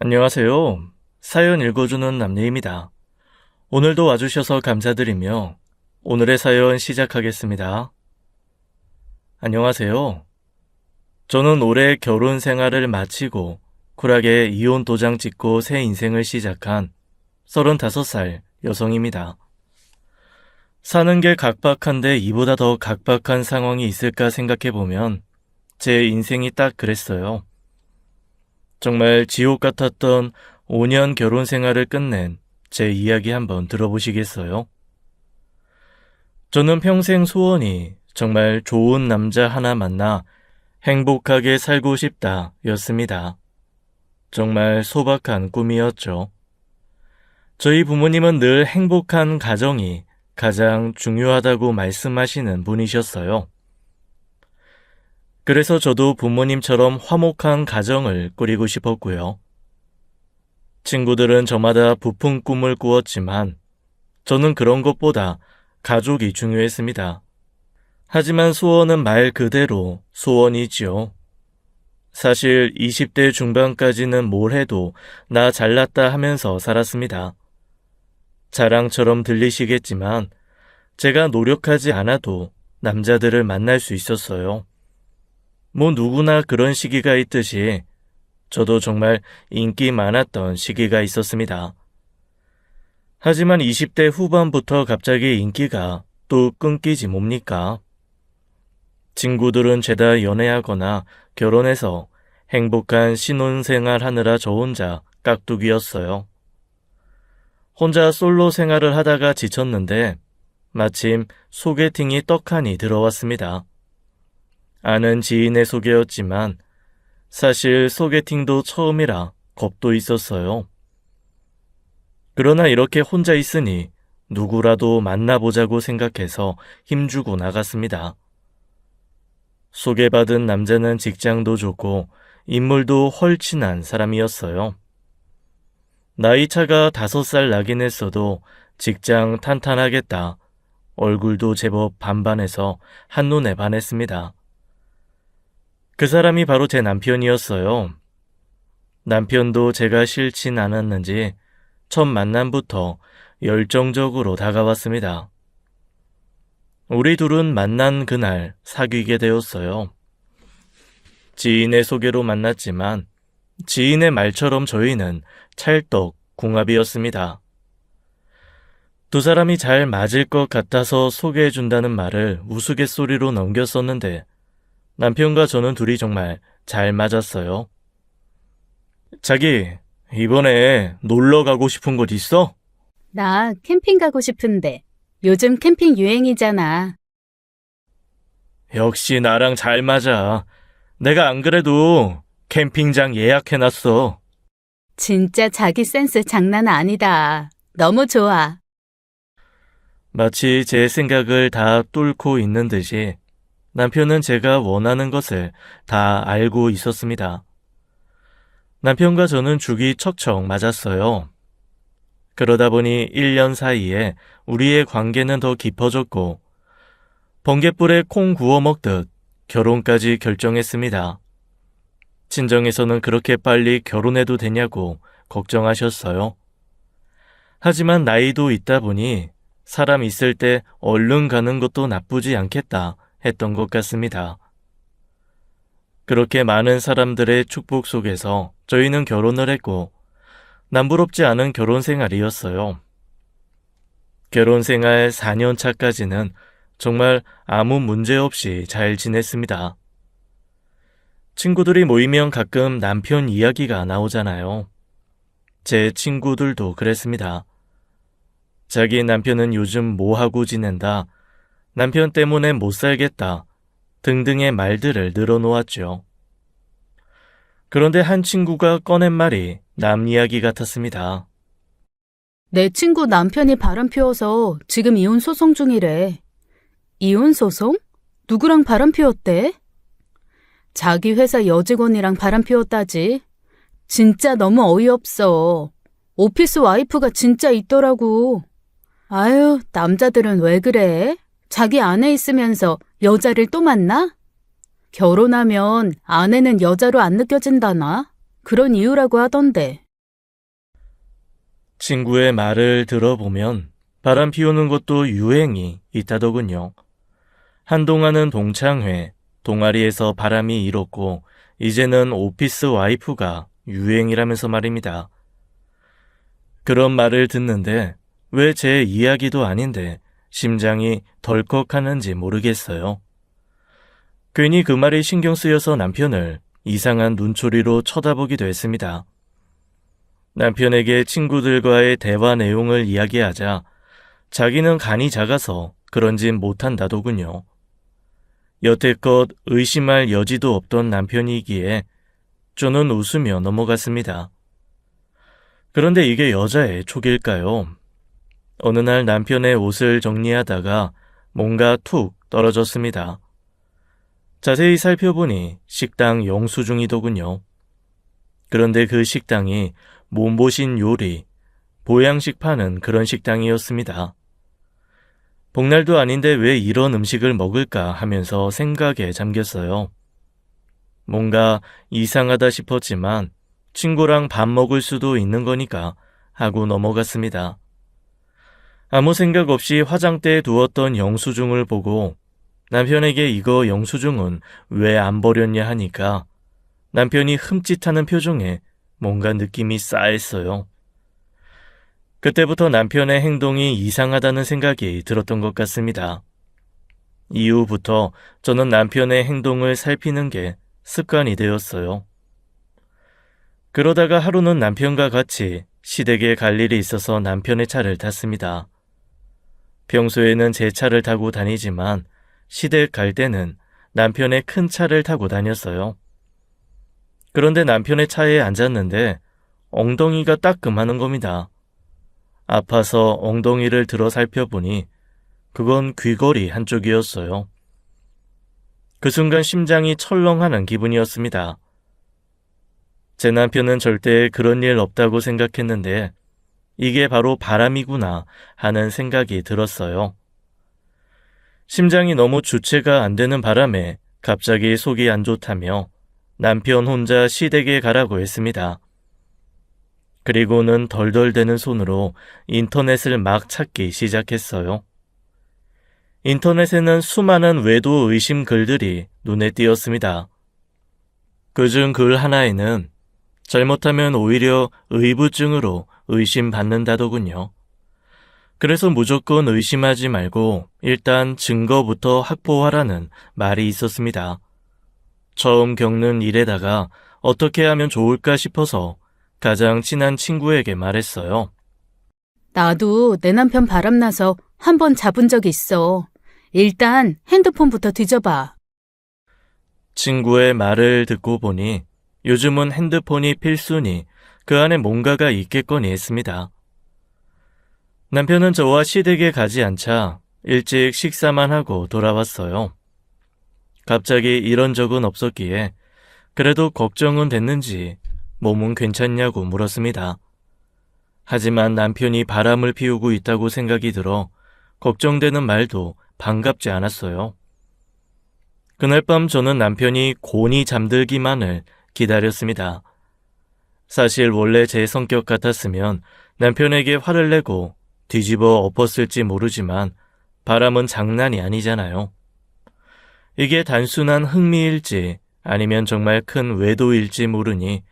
안녕하세요. 사연 읽어주는 남예입니다. 오늘도 와주셔서 감사드리며 오늘의 사연 시작하겠습니다. 안녕하세요. 저는 올해 결혼 생활을 마치고 쿨하게 이혼 도장 찍고 새 인생을 시작한 35살 여성입니다. 사는 게 각박한데 이보다 더 각박한 상황이 있을까 생각해보면 제 인생이 딱 그랬어요. 정말 지옥 같았던 5년 결혼 생활을 끝낸 제 이야기 한번 들어보시겠어요? 저는 평생 소원이 정말 좋은 남자 하나 만나 행복하게 살고 싶다 였습니다. 정말 소박한 꿈이었죠. 저희 부모님은 늘 행복한 가정이 가장 중요하다고 말씀하시는 분이셨어요. 그래서 저도 부모님처럼 화목한 가정을 꾸리고 싶었고요. 친구들은 저마다 부푼 꿈을 꾸었지만 저는 그런 것보다 가족이 중요했습니다. 하지만 소원은 말 그대로 소원이지요. 사실 20대 중반까지는 뭘 해도 나 잘났다 하면서 살았습니다. 자랑처럼 들리시겠지만 제가 노력하지 않아도 남자들을 만날 수 있었어요. 뭐 누구나 그런 시기가 있듯이 저도 정말 인기 많았던 시기가 있었습니다. 하지만 20대 후반부터 갑자기 인기가 또 끊기지 뭡니까? 친구들은 죄다 연애하거나 결혼해서 행복한 신혼생활 하느라 저 혼자 깍두기였어요. 혼자 솔로 생활을 하다가 지쳤는데 마침 소개팅이 떡하니 들어왔습니다. 아는 지인의 소개였지만 사실 소개팅도 처음이라 겁도 있었어요. 그러나 이렇게 혼자 있으니 누구라도 만나보자고 생각해서 힘주고 나갔습니다. 소개받은 남자는 직장도 좋고 인물도 헐친한 사람이었어요. 나이 차가 5살 나긴 했어도 직장 탄탄하겠다. 얼굴도 제법 반반해서 한눈에 반했습니다. 그 사람이 바로 제 남편이었어요. 남편도 제가 싫진 않았는지 첫 만남부터 열정적으로 다가왔습니다. 우리 둘은 만난 그날 사귀게 되었어요. 지인의 소개로 만났지만 지인의 말처럼 저희는 찰떡 궁합이었습니다. 두 사람이 잘 맞을 것 같아서 소개해준다는 말을 우스갯소리로 넘겼었는데 남편과 저는 둘이 정말 잘 맞았어요. 자기, 이번에 놀러 가고 싶은 곳 있어? 나 캠핑 가고 싶은데 요즘 캠핑 유행이잖아. 역시 나랑 잘 맞아. 내가 안 그래도 캠핑장 예약해놨어. 진짜 자기 센스 장난 아니다. 너무 좋아. 마치 제 생각을 다 뚫고 있는 듯이 남편은 제가 원하는 것을 다 알고 있었습니다. 남편과 저는 죽이 척척 맞았어요. 그러다 보니 1년 사이에 우리의 관계는 더 깊어졌고 번갯불에 콩 구워 먹듯 결혼까지 결정했습니다. 친정에서는 그렇게 빨리 결혼해도 되냐고 걱정하셨어요. 하지만 나이도 있다 보니 사람 있을 때 얼른 가는 것도 나쁘지 않겠다 했던 것 같습니다. 그렇게 많은 사람들의 축복 속에서 저희는 결혼을 했고 남부럽지 않은 결혼 생활이었어요. 결혼 생활 4년 차까지는 정말 아무 문제 없이 잘 지냈습니다. 친구들이 모이면 가끔 남편 이야기가 나오잖아요. 제 친구들도 그랬습니다. 자기 남편은 요즘 뭐하고 지낸다, 남편 때문에 못 살겠다 등등의 말들을 늘어놓았죠. 그런데 한 친구가 꺼낸 말이 남 이야기 같았습니다. 내 친구 남편이 바람 피워서 지금 이혼 소송 중이래. 이혼 소송? 누구랑 바람 피웠대? 자기 회사 여직원이랑 바람 피웠다지. 진짜 너무 어이없어. 오피스 와이프가 진짜 있더라고. 아유, 남자들은 왜 그래? 자기 아내 있으면서 여자를 또 만나? 결혼하면 아내는 여자로 안 느껴진다나? 그런 이유라고 하던데. 친구의 말을 들어보면 바람 피우는 것도 유행이 있다더군요. 한동안은 동창회, 동아리에서 바람이 일었고 이제는 오피스 와이프가 유행이라면서 말입니다. 그런 말을 듣는데 왜 제 이야기도 아닌데 심장이 덜컥하는지 모르겠어요. 괜히 그 말이 신경 쓰여서 남편을 이상한 눈초리로 쳐다보기도 했습니다. 남편에게 친구들과의 대화 내용을 이야기하자 자기는 간이 작아서 그런 짓 못한다더군요. 여태껏 의심할 여지도 없던 남편이기에 저는 웃으며 넘어갔습니다. 그런데 이게 여자의 촉일까요? 어느 날 남편의 옷을 정리하다가 뭔가 툭 떨어졌습니다. 자세히 살펴보니 식당 영수증이더군요. 그런데 그 식당이 몸보신 요리, 보양식 파는 그런 식당이었습니다. 복날도 아닌데 왜 이런 음식을 먹을까 하면서 생각에 잠겼어요. 뭔가 이상하다 싶었지만 친구랑 밥 먹을 수도 있는 거니까 하고 넘어갔습니다. 아무 생각 없이 화장대에 두었던 영수증을 보고 남편에게 이거 영수증은 왜 안 버렸냐 하니까 남편이 흠칫하는 표정에 뭔가 느낌이 싸했어요. 그때부터 남편의 행동이 이상하다는 생각이 들었던 것 같습니다. 이후부터 저는 남편의 행동을 살피는 게 습관이 되었어요. 그러다가 하루는 남편과 같이 시댁에 갈 일이 있어서 남편의 차를 탔습니다. 평소에는 제 차를 타고 다니지만 시댁 갈 때는 남편의 큰 차를 타고 다녔어요. 그런데 남편의 차에 앉았는데 엉덩이가 따끔하는 겁니다. 아파서 엉덩이를 들어 살펴보니 그건 귀걸이 한쪽이었어요. 그 순간 심장이 철렁하는 기분이었습니다. 제 남편은 절대 그런 일 없다고 생각했는데 이게 바로 바람이구나 하는 생각이 들었어요. 심장이 너무 주체가 안 되는 바람에 갑자기 속이 안 좋다며 남편 혼자 시댁에 가라고 했습니다. 그리고는 덜덜대는 손으로 인터넷을 막 찾기 시작했어요. 인터넷에는 수많은 외도 의심 글들이 눈에 띄었습니다. 그중 글 하나에는 잘못하면 오히려 의부증으로 의심받는다더군요. 그래서 무조건 의심하지 말고 일단 증거부터 확보하라는 말이 있었습니다. 처음 겪는 일에다가 어떻게 하면 좋을까 싶어서 가장 친한 친구에게 말했어요. 나도 내 남편 바람나서 한 번 잡은 적 있어. 일단 핸드폰부터 뒤져봐. 친구의 말을 듣고 보니 요즘은 핸드폰이 필수니 그 안에 뭔가가 있겠거니 했습니다. 남편은 저와 시댁에 가지 않자 일찍 식사만 하고 돌아왔어요. 갑자기 이런 적은 없었기에 그래도 걱정은 됐는지 몸은 괜찮냐고 물었습니다. 하지만 남편이 바람을 피우고 있다고 생각이 들어 걱정되는 말도 반갑지 않았어요. 그날 밤 저는 남편이 곤히 잠들기만을 기다렸습니다. 사실 원래 제 성격 같았으면 남편에게 화를 내고 뒤집어 엎었을지 모르지만 바람은 장난이 아니잖아요. 이게 단순한 흥미일지 아니면 정말 큰 외도일지 모르니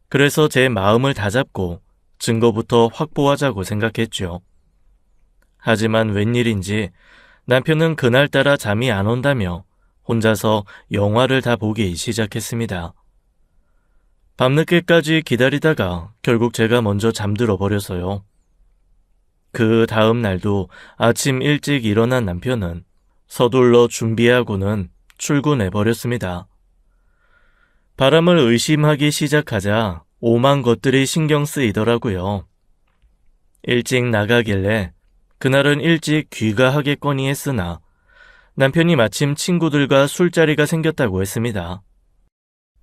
그래서 제 마음을 다잡고 증거부터 확보하자고 생각했죠. 하지만 웬일인지 남편은 그날따라 잠이 안 온다며 혼자서 영화를 다 보기 시작했습니다. 밤늦게까지 기다리다가 결국 제가 먼저 잠들어 버려서요. 그 다음 날도 아침 일찍 일어난 남편은 서둘러 준비하고는 출근해버렸습니다. 바람을 의심하기 시작하자 오만 것들이 신경 쓰이더라고요. 일찍 나가길래 그날은 일찍 귀가하겠거니 했으나 남편이 마침 친구들과 술자리가 생겼다고 했습니다.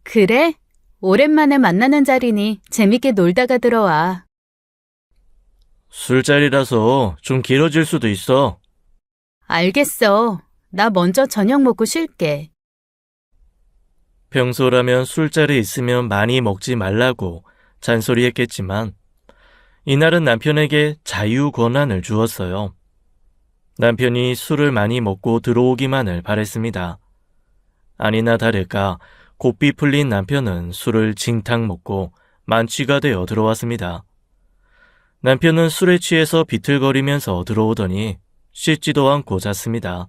그래? 오랜만에 만나는 자리니 재밌게 놀다가 들어와. 술자리라서 좀 길어질 수도 있어. 알겠어. 나 먼저 저녁 먹고 쉴게. 평소라면 술자리 있으면 많이 먹지 말라고 잔소리했겠지만 이날은 남편에게 자유 권한을 주었어요. 남편이 술을 많이 먹고 들어오기만을 바랬습니다. 아니나 다를까 고삐 풀린 남편은 술을 징탕 먹고 만취가 되어 들어왔습니다. 남편은 술에 취해서 비틀거리면서 들어오더니 씻지도 않고 잤습니다.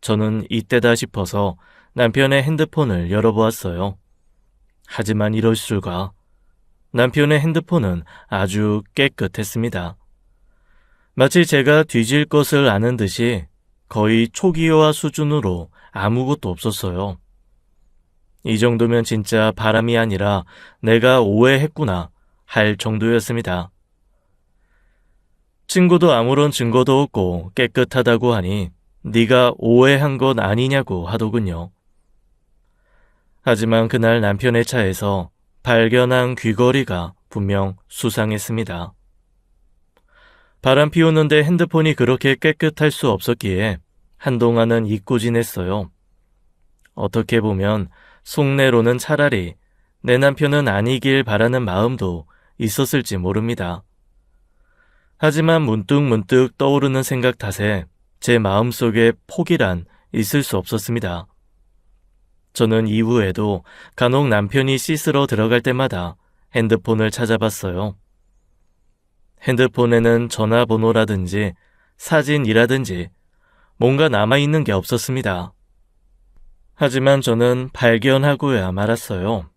저는 이때다 싶어서 남편의 핸드폰을 열어보았어요. 하지만 이럴 수가. 남편의 핸드폰은 아주 깨끗했습니다. 마치 제가 뒤질 것을 아는 듯이 거의 초기화 수준으로 아무것도 없었어요. 이 정도면 진짜 바람이 아니라 내가 오해했구나 할 정도였습니다. 친구도 아무런 증거도 없고 깨끗하다고 하니 네가 오해한 건 아니냐고 하더군요. 하지만 그날 남편의 차에서 발견한 귀걸이가 분명 수상했습니다. 바람 피우는데 핸드폰이 그렇게 깨끗할 수 없었기에 한동안은 잊고 지냈어요. 어떻게 보면 속내로는 차라리 내 남편은 아니길 바라는 마음도 있었을지 모릅니다. 하지만 문득문득 떠오르는 생각 탓에 제 마음속에 폭이란 있을 수 없었습니다. 저는 이후에도 간혹 남편이 씻으러 들어갈 때마다 핸드폰을 찾아봤어요. 핸드폰에는 전화번호라든지 사진이라든지 뭔가 남아있는 게 없었습니다. 하지만 저는 발견하고야 말았어요.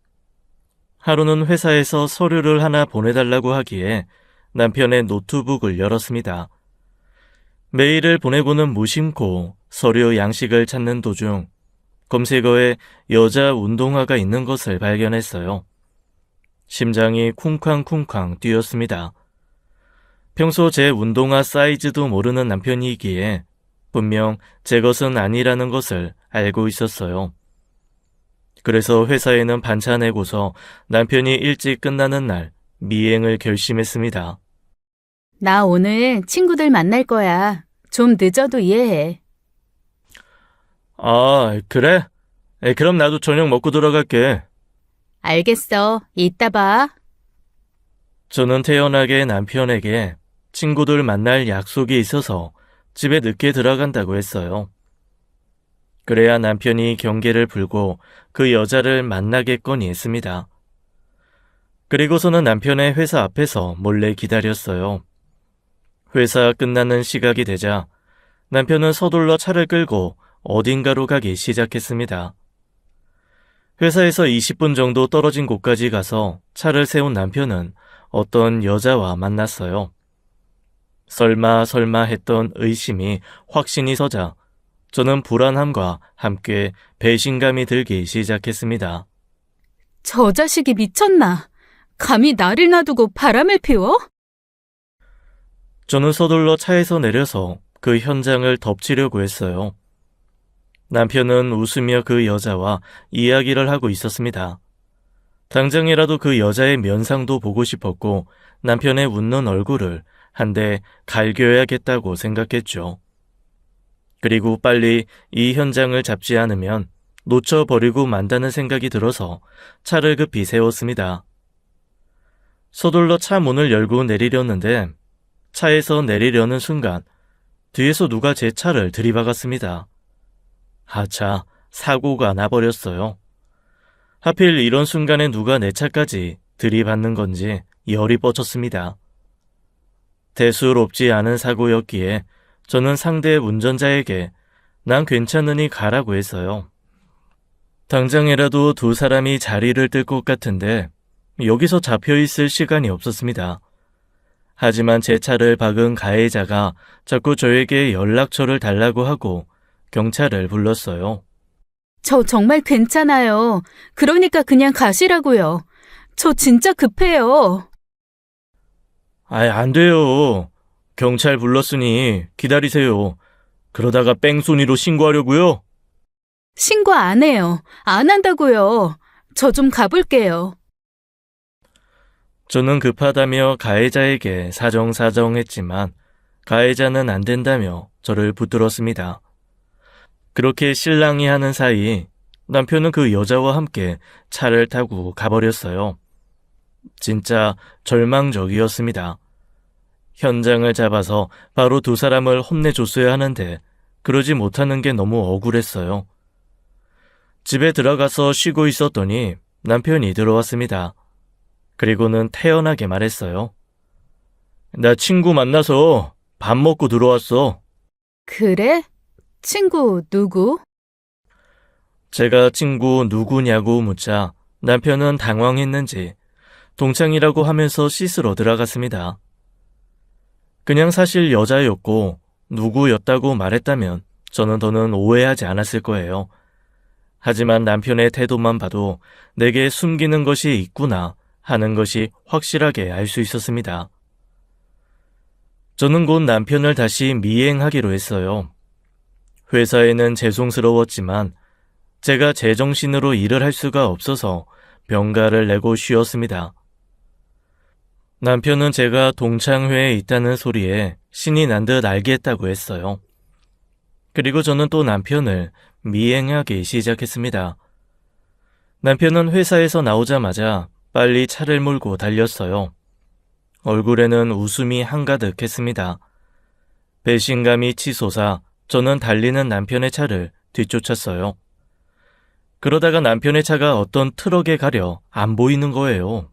하루는 회사에서 서류를 하나 보내달라고 하기에 남편의 노트북을 열었습니다. 메일을 보내고는 무심코 서류 양식을 찾는 도중 검색어에 여자 운동화가 있는 것을 발견했어요. 심장이 쿵쾅쿵쾅 뛰었습니다. 평소 제 운동화 사이즈도 모르는 남편이기에 분명 제 것은 아니라는 것을 알고 있었어요. 그래서 회사에는 반차 내고서 남편이 일찍 끝나는 날 미행을 결심했습니다. 나 오늘 친구들 만날 거야. 좀 늦어도 이해해. 아, 그래? 그럼 나도 저녁 먹고 들어갈게. 알겠어. 이따 봐. 저는 태연하게 남편에게 친구들 만날 약속이 있어서 집에 늦게 들어간다고 했어요. 그래야 남편이 경계를 풀고 그 여자를 만나겠거니 했습니다. 그리고서는 남편의 회사 앞에서 몰래 기다렸어요. 회사 끝나는 시각이 되자 남편은 서둘러 차를 끌고 어딘가로 가기 시작했습니다. 회사에서 20분 정도 떨어진 곳까지 가서 차를 세운 남편은 어떤 여자와 만났어요. 설마 했던 의심이 확신이 서자 저는 불안함과 함께 배신감이 들기 시작했습니다. 저 자식이 미쳤나? 감히 나를 놔두고 바람을 피워? 저는 서둘러 차에서 내려서 그 현장을 덮치려고 했어요. 남편은 웃으며 그 여자와 이야기를 하고 있었습니다. 당장이라도 그 여자의 면상도 보고 싶었고 남편의 웃는 얼굴을 한 대 갈겨야겠다고 생각했죠. 그리고 빨리 이 현장을 잡지 않으면 놓쳐버리고 만다는 생각이 들어서 차를 급히 세웠습니다. 서둘러 차 문을 열고 내리려는데 차에서 내리려는 순간 뒤에서 누가 제 차를 들이박았습니다. 하차, 사고가 나버렸어요. 하필 이런 순간에 누가 내 차까지 들이받는 건지 열이 뻗쳤습니다. 대수롭지 않은 사고였기에 저는 상대 운전자에게 난 괜찮으니 가라고 했어요. 당장이라도 두 사람이 자리를 뜰 것 같은데 여기서 잡혀있을 시간이 없었습니다. 하지만 제 차를 박은 가해자가 자꾸 저에게 연락처를 달라고 하고 경찰을 불렀어요. 저 정말 괜찮아요. 그러니까 그냥 가시라고요. 저 진짜 급해요. 안 돼요. 경찰 불렀으니 기다리세요. 그러다가 뺑소니로 신고하려고요? 신고 안 해요. 안 한다고요. 저 좀 가볼게요. 저는 급하다며 가해자에게 사정했지만 가해자는 안 된다며 저를 붙들었습니다. 그렇게 실랑이 하는 사이 남편은 그 여자와 함께 차를 타고 가버렸어요. 진짜 절망적이었습니다. 현장을 잡아서 바로 두 사람을 혼내줬어야 하는데 그러지 못하는 게 너무 억울했어요. 집에 들어가서 쉬고 있었더니 남편이 들어왔습니다. 그리고는 태연하게 말했어요. 나 친구 만나서 밥 먹고 들어왔어. 그래? 친구 누구? 제가 친구 누구냐고 묻자 남편은 당황했는지 동창이라고 하면서 씻으러 들어갔습니다. 그냥 사실 여자였고 누구였다고 말했다면 저는 더는 오해하지 않았을 거예요. 하지만 남편의 태도만 봐도 내게 숨기는 것이 있구나 하는 것이 확실하게 알 수 있었습니다. 저는 곧 남편을 다시 미행하기로 했어요. 회사에는 죄송스러웠지만 제가 제정신으로 일을 할 수가 없어서 병가를 내고 쉬었습니다. 남편은 제가 동창회에 있다는 소리에 신이 난 듯 알겠다고 했어요. 그리고 저는 또 남편을 미행하기 시작했습니다. 남편은 회사에서 나오자마자 빨리 차를 몰고 달렸어요. 얼굴에는 웃음이 한가득했습니다. 배신감이 치솟아 저는 달리는 남편의 차를 뒤쫓았어요. 그러다가 남편의 차가 어떤 트럭에 가려 안 보이는 거예요.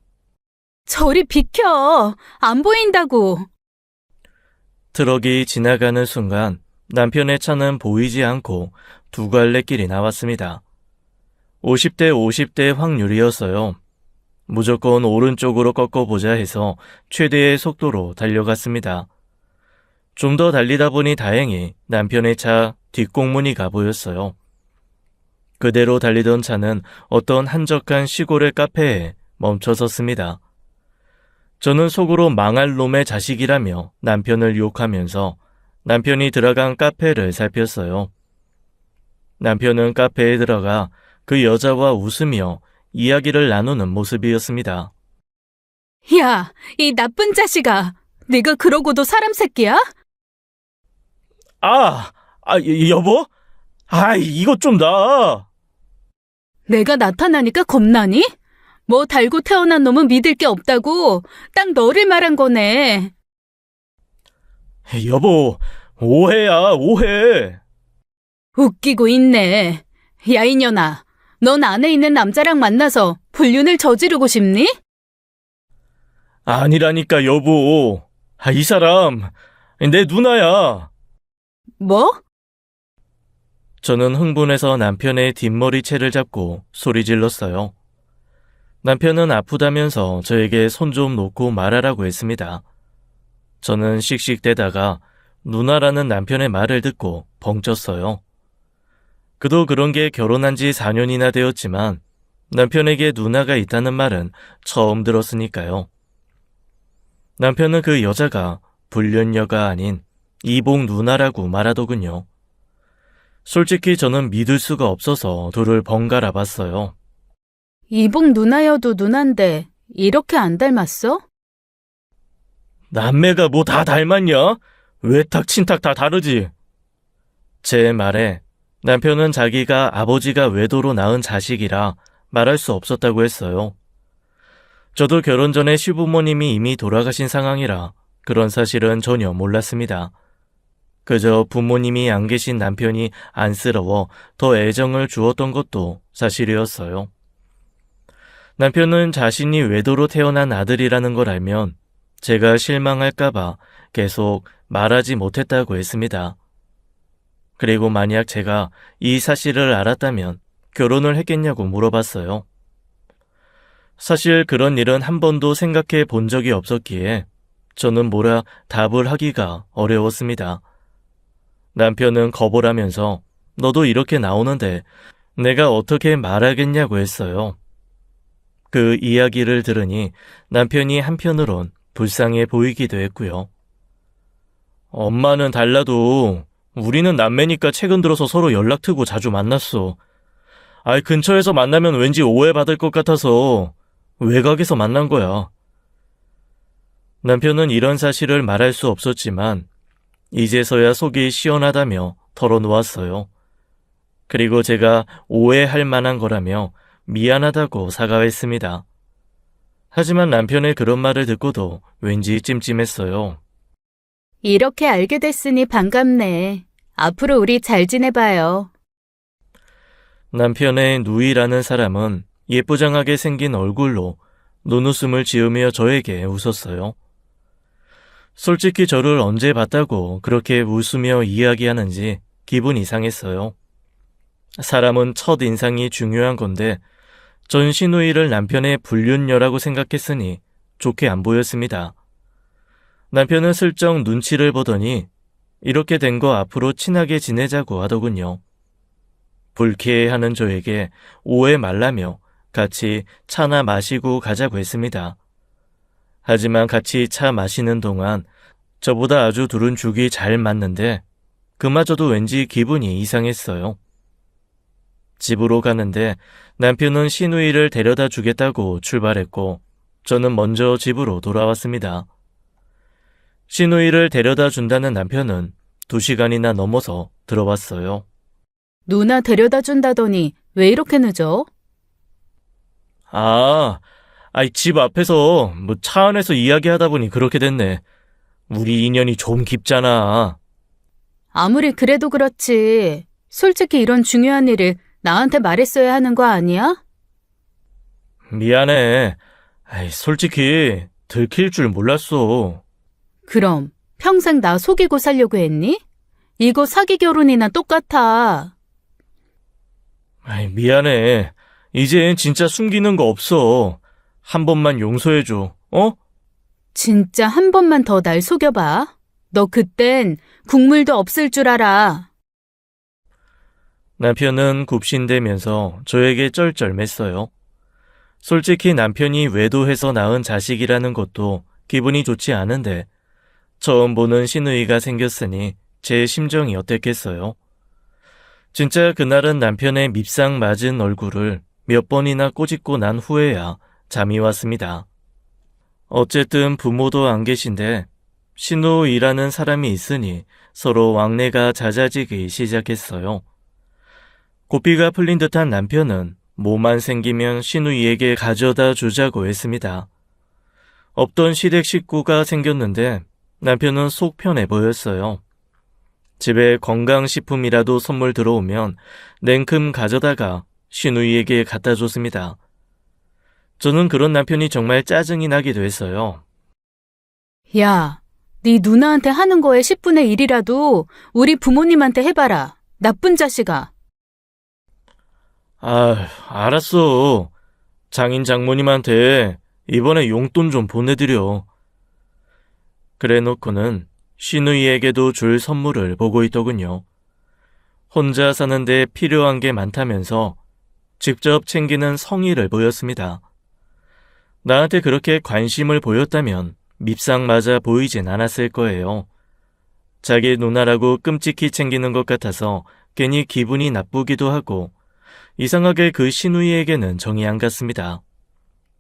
저리 비켜! 안 보인다고! 트럭이 지나가는 순간 남편의 차는 보이지 않고 두 갈래 길이 나왔습니다. 50대 50대 확률이었어요. 무조건 오른쪽으로 꺾어보자 해서 최대의 속도로 달려갔습니다. 좀 더 달리다 보니 다행히 남편의 차 뒷공무니가 보였어요. 그대로 달리던 차는 어떤 한적한 시골의 카페에 멈춰섰습니다. 저는 속으로 망할 놈의 자식이라며 남편을 욕하면서 남편이 들어간 카페를 살폈어요. 남편은 카페에 들어가 그 여자와 웃으며 이야기를 나누는 모습이었습니다. 야, 이 나쁜 자식아! 네가 그러고도 사람 새끼야? 여보? 이것 좀 나! 내가 나타나니까 겁나니? 뭐 달고 태어난 놈은 믿을 게 없다고 딱 너를 말한 거네. 여보, 오해야, 오해. 웃기고 있네. 야, 이년아. 넌 안에 있는 남자랑 만나서 불륜을 저지르고 싶니? 아니라니까, 여보. 이 사람, 내 누나야. 뭐? 저는 흥분해서 남편의 뒷머리채를 잡고 소리 질렀어요. 남편은 아프다면서 저에게 손 좀 놓고 말하라고 했습니다. 저는 씩씩대다가 누나라는 남편의 말을 듣고 벙쪘어요. 그도 그런 게 결혼한 지 4년이나 되었지만 남편에게 누나가 있다는 말은 처음 들었으니까요. 남편은 그 여자가 불륜녀가 아닌 이복 누나라고 말하더군요. 솔직히 저는 믿을 수가 없어서 둘을 번갈아 봤어요. 이복 누나여도 누난데 이렇게 안 닮았어? 남매가 뭐 다 닮았냐? 외탁, 친탁 다 다르지. 제 말에 남편은 자기가 아버지가 외도로 낳은 자식이라 말할 수 없었다고 했어요. 저도 결혼 전에 시부모님이 이미 돌아가신 상황이라 그런 사실은 전혀 몰랐습니다. 그저 부모님이 안 계신 남편이 안쓰러워 더 애정을 주었던 것도 사실이었어요. 남편은 자신이 외도로 태어난 아들이라는 걸 알면 제가 실망할까봐 계속 말하지 못했다고 했습니다. 그리고 만약 제가 이 사실을 알았다면 결혼을 했겠냐고 물어봤어요. 사실 그런 일은 한 번도 생각해 본 적이 없었기에 저는 뭐라 답을 하기가 어려웠습니다. 남편은 겁을 하면서 너도 이렇게 나오는데 내가 어떻게 말하겠냐고 했어요. 그 이야기를 들으니 남편이 한편으론 불쌍해 보이기도 했고요. 엄마는 달라도 우리는 남매니까 최근 들어서 서로 연락 트고 자주 만났어. 근처에서 만나면 왠지 오해받을 것 같아서 외곽에서 만난 거야. 남편은 이런 사실을 말할 수 없었지만 이제서야 속이 시원하다며 털어놓았어요. 그리고 제가 오해할 만한 거라며 미안하다고 사과했습니다. 하지만 남편의 그런 말을 듣고도 왠지 찜찜했어요. 이렇게 알게 됐으니 반갑네. 앞으로 우리 잘 지내봐요. 남편의 누이라는 사람은 예쁘장하게 생긴 얼굴로 눈웃음을 지으며 저에게 웃었어요. 솔직히 저를 언제 봤다고 그렇게 웃으며 이야기하는지 기분 이상했어요. 사람은 첫 인상이 중요한 건데 전 시누이를 남편의 불륜녀라고 생각했으니 좋게 안 보였습니다. 남편은 슬쩍 눈치를 보더니 이렇게 된 거 앞으로 친하게 지내자고 하더군요. 불쾌해하는 저에게 오해 말라며 같이 차나 마시고 가자고 했습니다. 하지만 같이 차 마시는 동안 저보다 아주 둘은 죽이 잘 맞는데 그마저도 왠지 기분이 이상했어요. 집으로 가는데 남편은 시누이를 데려다 주겠다고 출발했고 저는 먼저 집으로 돌아왔습니다. 시누이를 데려다 준다는 남편은 2시간이나 넘어서 들어왔어요. 누나 데려다 준다더니 왜 이렇게 늦어? 집 앞에서 차 안에서 이야기하다 보니 그렇게 됐네. 우리 인연이 좀 깊잖아. 아무리 그래도 그렇지. 솔직히 이런 중요한 일을 나한테 말했어야 하는 거 아니야? 미안해. 솔직히 들킬 줄 몰랐어. 그럼 평생 나 속이고 살려고 했니? 이거 사기 결혼이나 똑같아. 미안해. 이젠 진짜 숨기는 거 없어. 한 번만 용서해줘. 진짜 한 번만 더 날 속여봐. 너 그땐 국물도 없을 줄 알아. 남편은 굽신대면서 저에게 쩔쩔맸어요. 솔직히 남편이 외도해서 낳은 자식이라는 것도 기분이 좋지 않은데 처음 보는 시누이가 생겼으니 제 심정이 어땠겠어요. 진짜 그날은 남편의 밉상 맞은 얼굴을 몇 번이나 꼬집고 난 후에야 잠이 왔습니다. 어쨌든 부모도 안 계신데 시누이라는 사람이 있으니 서로 왕래가 잦아지기 시작했어요. 고삐가 풀린 듯한 남편은 뭐만 생기면 시누이에게 가져다 주자고 했습니다. 없던 시댁 식구가 생겼는데 남편은 속 편해 보였어요. 집에 건강식품이라도 선물 들어오면 냉큼 가져다가 시누이에게 갖다 줬습니다. 저는 그런 남편이 정말 짜증이 나기도 했어요. 야, 네 누나한테 하는 거에 10분의 1이라도 우리 부모님한테 해봐라. 나쁜 자식아. 알았어. 장인 장모님한테 이번에 용돈 좀 보내드려. 그래 놓고는 시누이에게도 줄 선물을 보고 있더군요. 혼자 사는데 필요한 게 많다면서 직접 챙기는 성의를 보였습니다. 나한테 그렇게 관심을 보였다면 밉상 맞아 보이진 않았을 거예요. 자기 누나라고 끔찍히 챙기는 것 같아서 괜히 기분이 나쁘기도 하고 이상하게 그 시누이에게는 정이 안 갔습니다.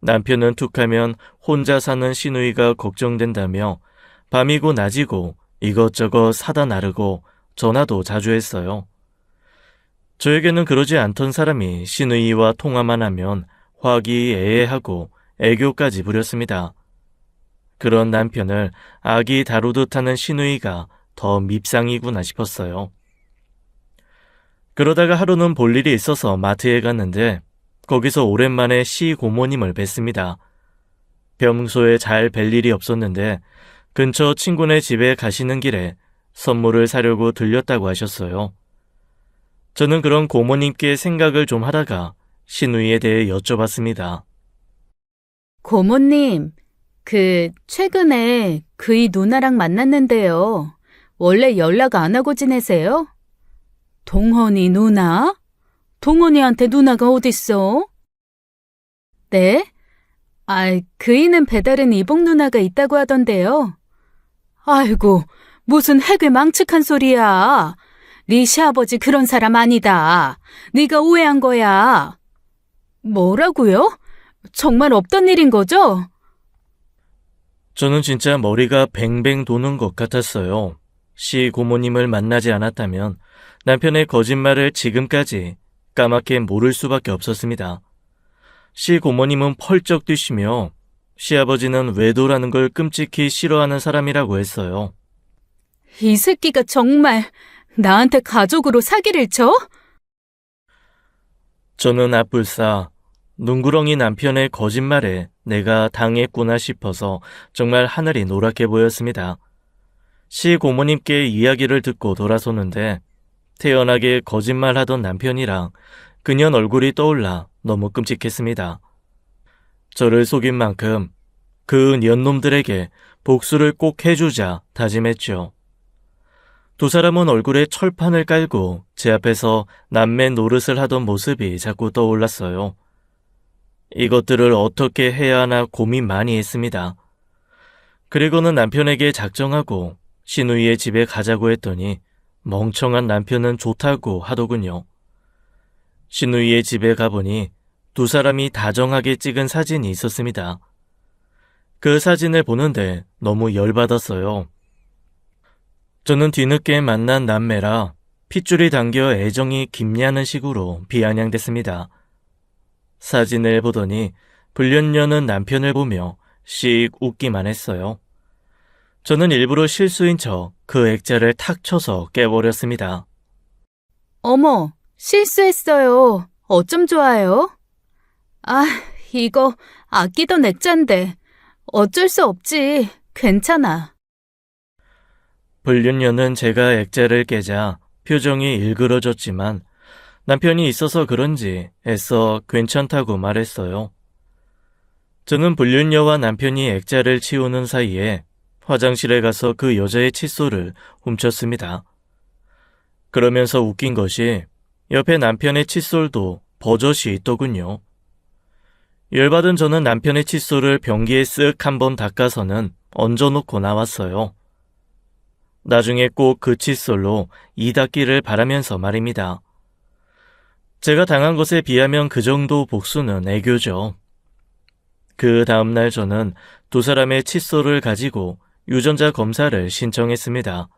남편은 툭하면 혼자 사는 시누이가 걱정된다며 밤이고 낮이고 이것저것 사다 나르고 전화도 자주 했어요. 저에게는 그러지 않던 사람이 시누이와 통화만 하면 화기애애하고 애교까지 부렸습니다. 그런 남편을 아기 다루듯 하는 시누이가 더 밉상이구나 싶었어요. 그러다가 하루는 볼 일이 있어서 마트에 갔는데 거기서 오랜만에 시고모님을 뵀습니다. 평소에 잘 뵐 일이 없었는데 근처 친구네 집에 가시는 길에 선물을 사려고 들렸다고 하셨어요. 저는 그런 고모님께 생각을 좀 하다가 시누이에 대해 여쭤봤습니다. 고모님, 최근에 그이 누나랑 만났는데요. 원래 연락 안 하고 지내세요? 동헌이 누나? 동헌이한테 누나가 어딨어? 네? 그이는 배다른 이복 누나가 있다고 하던데요. 아이고, 무슨 해괴 망측한 소리야. 네 시아버지 그런 사람 아니다. 네가 오해한 거야. 뭐라고요? 정말 없던 일인 거죠? 저는 진짜 머리가 뱅뱅 도는 것 같았어요. 시 고모님을 만나지 않았다면 남편의 거짓말을 지금까지 까맣게 모를 수밖에 없었습니다. 시 고모님은 펄쩍 뛰시며 시아버지는 외도라는 걸 끔찍히 싫어하는 사람이라고 했어요. 이 새끼가 정말 나한테 가족으로 사기를 쳐? 저는 앞불싸 눈구렁이 남편의 거짓말에 내가 당했구나 싶어서 정말 하늘이 노랗게 보였습니다. 시고모님께 이야기를 듣고 돌아서는데 태연하게 거짓말하던 남편이랑 그년 얼굴이 떠올라 너무 끔찍했습니다. 저를 속인 만큼 그 년놈들에게 복수를 꼭 해주자 다짐했죠. 두 사람은 얼굴에 철판을 깔고 제 앞에서 남매 노릇을 하던 모습이 자꾸 떠올랐어요. 이것들을 어떻게 해야 하나 고민 많이 했습니다. 그리고는 남편에게 작정하고 시누이의 집에 가자고 했더니 멍청한 남편은 좋다고 하더군요. 시누이의 집에 가보니 두 사람이 다정하게 찍은 사진이 있었습니다. 그 사진을 보는데 너무 열받았어요. 저는 뒤늦게 만난 남매라 핏줄이 당겨 애정이 깊냐는 식으로 비아냥댔습니다. 사진을 보더니 불륜녀는 남편을 보며 씩 웃기만 했어요. 저는 일부러 실수인 척 그 액자를 탁 쳐서 깨버렸습니다. 어머, 실수했어요. 어쩜 좋아요? 아, 이거 아끼던 액자인데 어쩔 수 없지. 괜찮아. 불륜녀는 제가 액자를 깨자 표정이 일그러졌지만 남편이 있어서 그런지 애써 괜찮다고 말했어요. 저는 불륜녀와 남편이 액자를 치우는 사이에 화장실에 가서 그 여자의 칫솔을 훔쳤습니다. 그러면서 웃긴 것이 옆에 남편의 칫솔도 버젓이 있더군요. 열받은 저는 남편의 칫솔을 변기에 쓱 한번 닦아서는 얹어놓고 나왔어요. 나중에 꼭 그 칫솔로 이 닦기를 바라면서 말입니다. 제가 당한 것에 비하면 그 정도 복수는 애교죠. 그 다음날 저는 두 사람의 칫솔을 가지고 유전자 검사를 신청했습니다.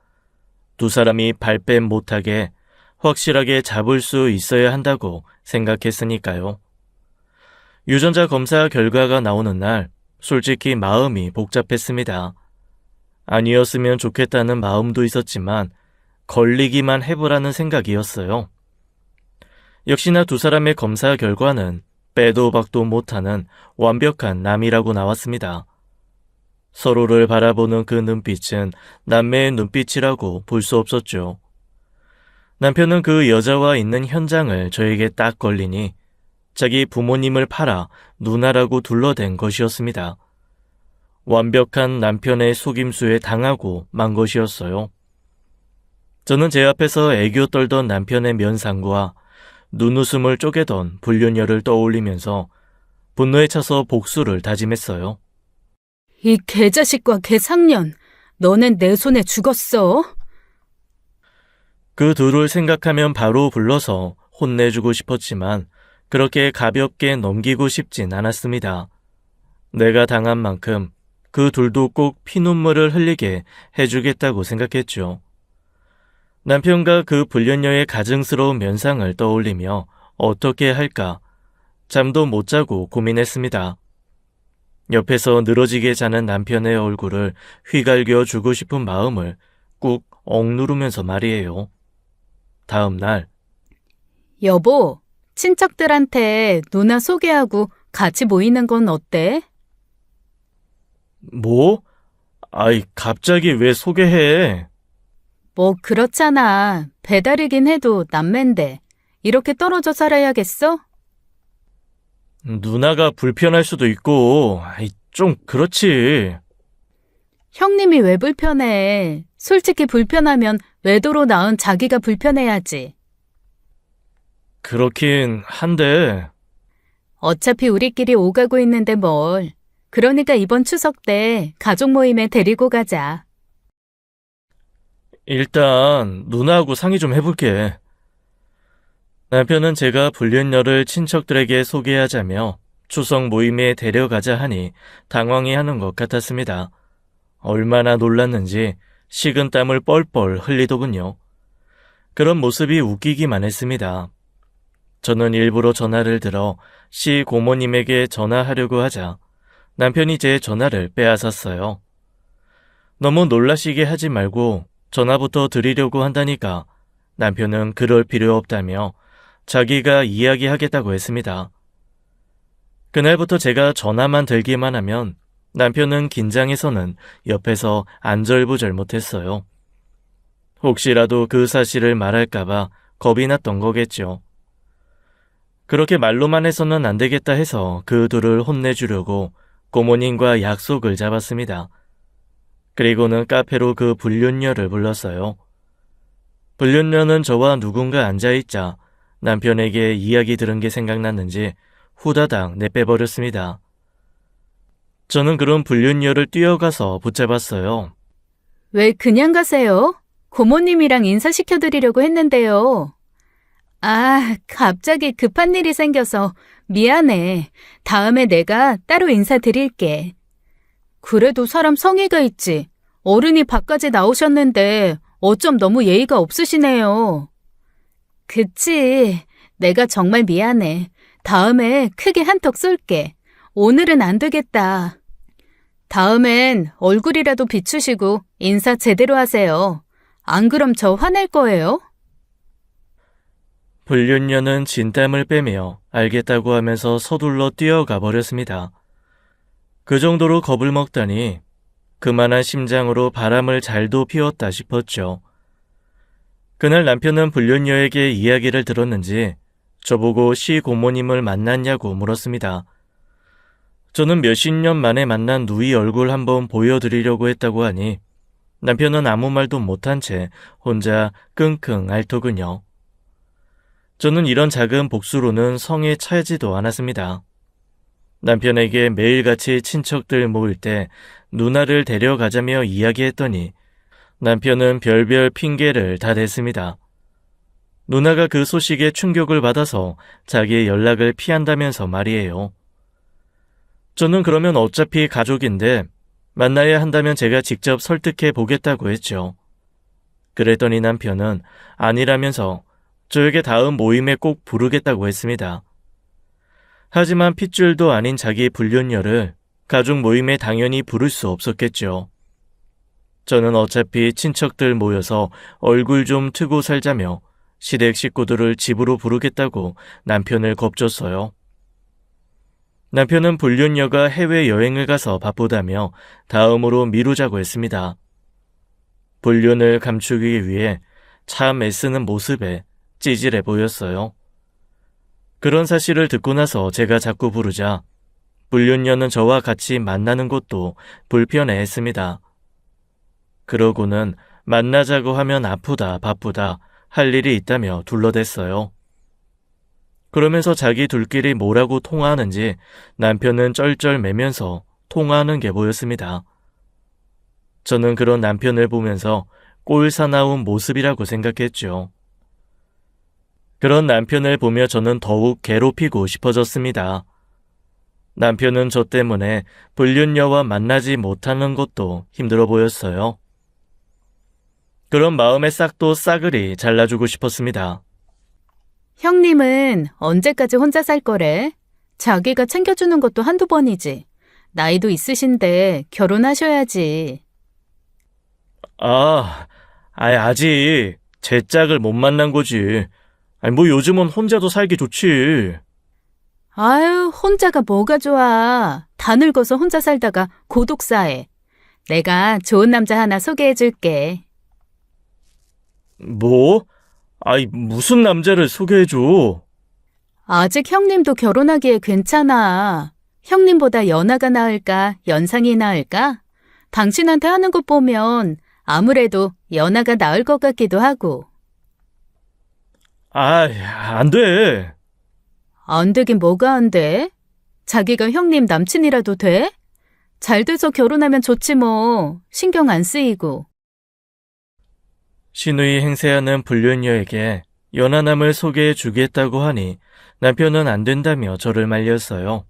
두 사람이 발뺌 못하게 확실하게 잡을 수 있어야 한다고 생각했으니까요. 유전자 검사 결과가 나오는 날 솔직히 마음이 복잡했습니다. 아니었으면 좋겠다는 마음도 있었지만 걸리기만 해보라는 생각이었어요. 역시나 두 사람의 검사 결과는 빼도 박도 못하는 완벽한 남이라고 나왔습니다. 서로를 바라보는 그 눈빛은 남매의 눈빛이라고 볼 수 없었죠. 남편은 그 여자와 있는 현장을 저에게 딱 걸리니 자기 부모님을 팔아 누나라고 둘러댄 것이었습니다. 완벽한 남편의 속임수에 당하고 만 것이었어요. 저는 제 앞에서 애교 떨던 남편의 면상과 눈웃음을 쪼개던 불륜녀를 떠올리면서 분노에 차서 복수를 다짐했어요. 이 개자식과 개상년, 너넨 내 손에 죽었어. 그 둘을 생각하면 바로 불러서 혼내주고 싶었지만 그렇게 가볍게 넘기고 싶진 않았습니다. 내가 당한 만큼 그 둘도 꼭 피눈물을 흘리게 해주겠다고 생각했죠. 남편과 그 불륜녀의 가증스러운 면상을 떠올리며 어떻게 할까 잠도 못 자고 고민했습니다. 옆에서 늘어지게 자는 남편의 얼굴을 휘갈겨 주고 싶은 마음을 꾹 억누르면서 말이에요. 다음 날 여보, 친척들한테 누나 소개하고 같이 모이는 건 어때? 뭐? 아이, 갑자기 왜 소개해? 뭐 그렇잖아. 배달이긴 해도 남맨데 이렇게 떨어져 살아야겠어? 누나가 불편할 수도 있고, 아이, 좀 그렇지. 형님이 왜 불편해? 솔직히 불편하면 외도로 낳은 자기가 불편해야지. 그렇긴 한데, 어차피 우리끼리 오가고 있는데 뭘. 그러니까 이번 추석 때 가족 모임에 데리고 가자. 일단 누나하고 상의 좀 해볼게. 남편은 제가 불륜녀를 친척들에게 소개하자며 추석 모임에 데려가자 하니 당황해하는 것 같았습니다. 얼마나 놀랐는지 식은땀을 뻘뻘 흘리더군요. 그런 모습이 웃기기만 했습니다. 저는 일부러 전화를 들어 시 고모님에게 전화하려고 하자 남편이 제 전화를 빼앗았어요. 너무 놀라시게 하지 말고 전화부터 드리려고 한다니까 남편은 그럴 필요 없다며 자기가 이야기하겠다고 했습니다. 그날부터 제가 전화만 들기만 하면 남편은 긴장해서는 옆에서 안절부절 못했어요. 혹시라도 그 사실을 말할까봐 겁이 났던 거겠죠. 그렇게 말로만 해서는 안 되겠다 해서 그 둘을 혼내주려고 고모님과 약속을 잡았습니다. 그리고는 카페로 그 불륜녀를 불렀어요. 불륜녀는 저와 누군가 앉아있자 남편에게 이야기 들은 게 생각났는지 후다닥 내빼버렸습니다. 저는 그런 불륜녀를 뛰어가서 붙잡았어요. 왜 그냥 가세요? 고모님이랑 인사시켜드리려고 했는데요. 아, 갑자기 급한 일이 생겨서 미안해. 다음에 내가 따로 인사드릴게. 그래도 사람 성의가 있지. 어른이 밖까지 나오셨는데 어쩜 너무 예의가 없으시네요. 그치. 내가 정말 미안해. 다음에 크게 한턱 쏠게. 오늘은 안 되겠다. 다음엔 얼굴이라도 비추시고 인사 제대로 하세요. 안 그럼 저 화낼 거예요. 불륜녀는 진땀을 빼며 알겠다고 하면서 서둘러 뛰어가 버렸습니다. 그 정도로 겁을 먹다니 그만한 심장으로 바람을 잘도 피웠다 싶었죠. 그날 남편은 불륜녀에게 이야기를 들었는지 저보고 시고모님을 만났냐고 물었습니다. 저는 몇십 년 만에 만난 누이 얼굴 한번 보여드리려고 했다고 하니 남편은 아무 말도 못한 채 혼자 끙끙 앓더군요. 저는 이런 작은 복수로는 성에 차지도 않았습니다. 남편에게 매일같이 친척들 모일 때 누나를 데려가자며 이야기했더니 남편은 별별 핑계를 다 댔습니다. 누나가 그 소식에 충격을 받아서 자기의 연락을 피한다면서 말이에요. 저는 그러면 어차피 가족인데 만나야 한다면 제가 직접 설득해 보겠다고 했죠. 그랬더니 남편은 아니라면서 저에게 다음 모임에 꼭 부르겠다고 했습니다. 하지만 핏줄도 아닌 자기 불륜녀를 가족 모임에 당연히 부를 수 없었겠죠. 저는 어차피 친척들 모여서 얼굴 좀 트고 살자며 시댁 식구들을 집으로 부르겠다고 남편을 겁줬어요. 남편은 불륜녀가 해외여행을 가서 바쁘다며 다음으로 미루자고 했습니다. 불륜을 감추기 위해 참 애쓰는 모습에 찌질해 보였어요. 그런 사실을 듣고 나서 제가 자꾸 부르자 불륜녀는 저와 같이 만나는 것도 불편해했습니다. 그러고는 만나자고 하면 아프다 바쁘다 할 일이 있다며 둘러댔어요. 그러면서 자기 둘끼리 뭐라고 통화하는지 남편은 쩔쩔매면서 통화하는 게 보였습니다. 저는 그런 남편을 보면서 꼴사나운 모습이라고 생각했죠. 그런 남편을 보며 저는 더욱 괴롭히고 싶어졌습니다. 남편은 저 때문에 불륜녀와 만나지 못하는 것도 힘들어 보였어요. 그런 마음의 싹도 싸그리 잘라주고 싶었습니다. 형님은 언제까지 혼자 살 거래? 자기가 챙겨주는 것도 한두 번이지. 나이도 있으신데 결혼하셔야지. 아직 제 짝을 못 만난 거지. 뭐 요즘은 혼자도 살기 좋지. 아유, 혼자가 뭐가 좋아. 다 늙어서 혼자 살다가 고독사해. 내가 좋은 남자 하나 소개해줄게. 뭐? 무슨 남자를 소개해줘? 아직 형님도 결혼하기에 괜찮아. 형님보다 연하가 나을까, 연상이 나을까? 당신한테 하는 것 보면 아무래도 연하가 나을 것 같기도 하고. 안 돼. 안 되긴 뭐가 안 돼? 자기가 형님 남친이라도 돼? 잘 돼서 결혼하면 좋지 뭐. 신경 안 쓰이고. 신우이 행세하는 불륜녀에게 연하남을 소개해 주겠다고 하니 남편은 안 된다며 저를 말렸어요.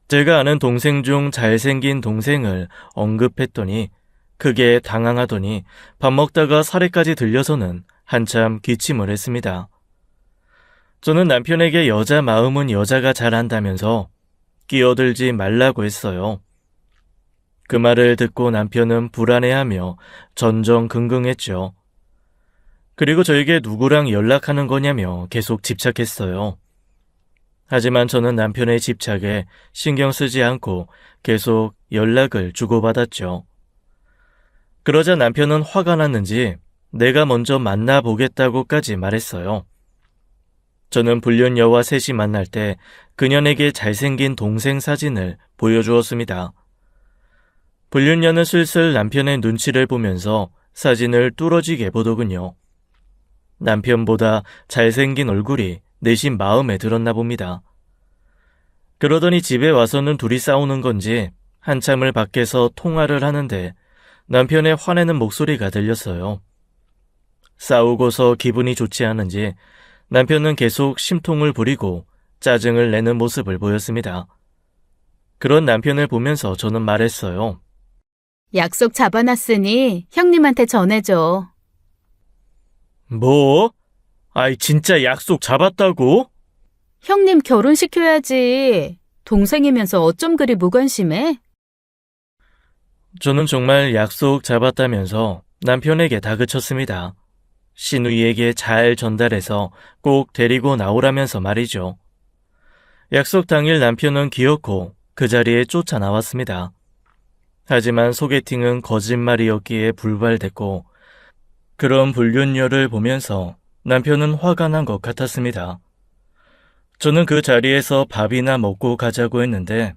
제가 아는 동생 중 잘생긴 동생을 언급했더니 크게 당황하더니 밥 먹다가 사례까지 들려서는 한참 기침을 했습니다. 저는 남편에게 여자 마음은 여자가 잘 안다면서 끼어들지 말라고 했어요. 그 말을 듣고 남편은 불안해하며 전전긍긍했죠. 그리고 저에게 누구랑 연락하는 거냐며 계속 집착했어요. 하지만 저는 남편의 집착에 신경 쓰지 않고 계속 연락을 주고받았죠. 그러자 남편은 화가 났는지 내가 먼저 만나보겠다고까지 말했어요. 저는 불륜녀와 셋이 만날 때 그녀에게 잘생긴 동생 사진을 보여주었습니다. 불륜녀는 슬슬 남편의 눈치를 보면서 사진을 뚫어지게 보더군요. 남편보다 잘생긴 얼굴이 내심 마음에 들었나 봅니다. 그러더니 집에 와서는 둘이 싸우는 건지 한참을 밖에서 통화를 하는데 남편의 화내는 목소리가 들렸어요. 싸우고서 기분이 좋지 않은지 남편은 계속 심통을 부리고 짜증을 내는 모습을 보였습니다. 그런 남편을 보면서 저는 말했어요. 약속 잡아놨으니 형님한테 전해줘. 뭐? 아이, 진짜 약속 잡았다고? 형님 결혼시켜야지. 동생이면서 어쩜 그리 무관심해? 저는 정말 약속 잡았다면서 남편에게 다그쳤습니다. 시누이에게 잘 전달해서 꼭 데리고 나오라면서 말이죠. 약속 당일 남편은 기어코 그 자리에 쫓아나왔습니다. 하지만 소개팅은 거짓말이었기에 불발됐고 그런 불륜녀를 보면서 남편은 화가 난 것 같았습니다. 저는 그 자리에서 밥이나 먹고 가자고 했는데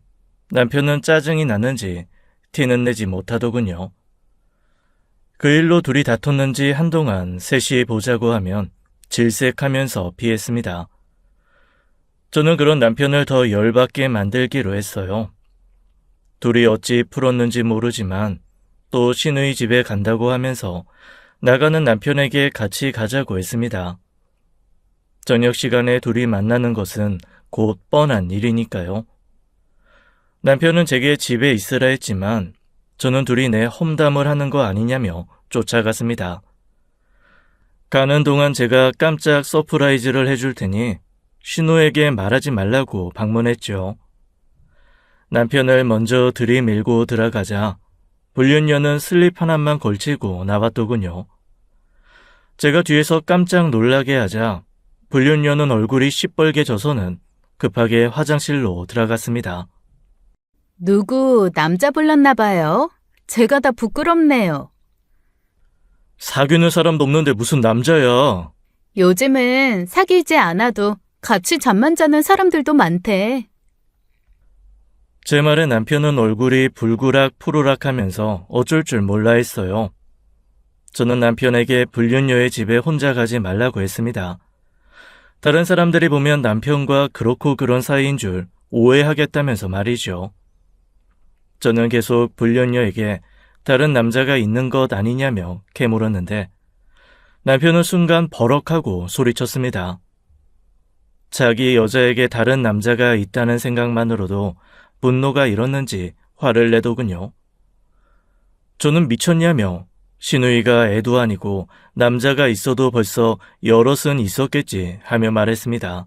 남편은 짜증이 났는지 티는 내지 못하더군요. 그 일로 둘이 다퉜는지 한동안 셋이 보자고 하면 질색하면서 피했습니다. 저는 그런 남편을 더 열받게 만들기로 했어요. 둘이 어찌 풀었는지 모르지만 또 시누이 집에 간다고 하면서 나가는 남편에게 같이 가자고 했습니다. 저녁 시간에 둘이 만나는 것은 곧 뻔한 일이니까요. 남편은 제게 집에 있으라 했지만 저는 둘이 내 험담을 하는 거 아니냐며 쫓아갔습니다. 가는 동안 제가 깜짝 서프라이즈를 해줄 테니 신우에게 말하지 말라고 방문했죠. 남편을 먼저 들이밀고 들어가자 불륜녀는 슬립 하나만 걸치고 나왔더군요. 제가 뒤에서 깜짝 놀라게 하자 불륜녀는 얼굴이 시뻘게 져서는 급하게 화장실로 들어갔습니다. 누구 남자 불렀나 봐요. 제가 다 부끄럽네요. 사귀는 사람도 없는데 무슨 남자야. 요즘은 사귀지 않아도 같이 잠만 자는 사람들도 많대. 제 말에 남편은 얼굴이 불그락 푸르락 하면서 어쩔 줄 몰라 했어요. 저는 남편에게 불륜녀의 집에 혼자 가지 말라고 했습니다. 다른 사람들이 보면 남편과 그렇고 그런 사이인 줄 오해하겠다면서 말이죠. 저는 계속 불륜녀에게 다른 남자가 있는 것 아니냐며 캐물었는데 남편은 순간 버럭하고 소리쳤습니다. 자기 여자에게 다른 남자가 있다는 생각만으로도 분노가 일었는지 화를 내더군요. 저는 미쳤냐며 시누이가 애도 아니고 남자가 있어도 벌써 여럿은 있었겠지 하며 말했습니다.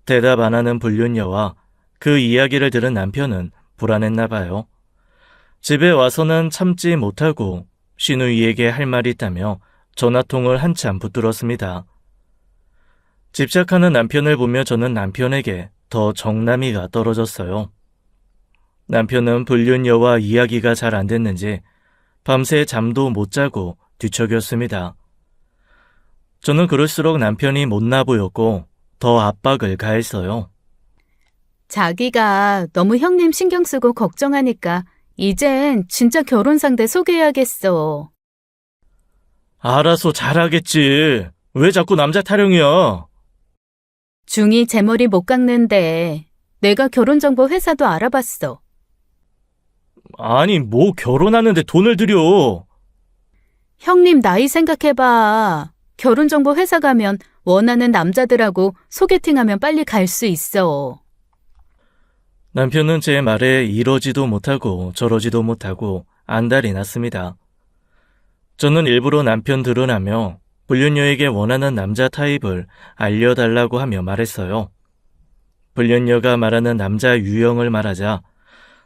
대답 안 하는 불륜녀와 그 이야기를 들은 남편은 불안했나 봐요. 집에 와서는 참지 못하고 시누이에게 할 말이 있다며 전화통을 한참 붙들었습니다. 집착하는 남편을 보며 저는 남편에게 더 정남이가 떨어졌어요. 남편은 불륜녀와 이야기가 잘 안 됐는지 밤새 잠도 못 자고 뒤척였습니다. 저는 그럴수록 남편이 못나 보였고 더 압박을 가했어요. 자기가 너무 형님 신경 쓰고 걱정하니까 이젠 진짜 결혼 상대 소개해야겠어. 알아서 잘하겠지. 왜 자꾸 남자 타령이야? 중이 제 머리 못 깎는데 내가 결혼정보 회사도 알아봤어. 아니, 뭐 결혼하는데 돈을 들여. 형님 나이 생각해봐. 결혼정보 회사 가면 원하는 남자들하고 소개팅하면 빨리 갈 수 있어. 남편은 제 말에 이러지도 못하고 저러지도 못하고 안달이 났습니다. 저는 일부러 남편 드러나며 불륜녀에게 원하는 남자 타입을 알려달라고 하며 말했어요. 불륜녀가 말하는 남자 유형을 말하자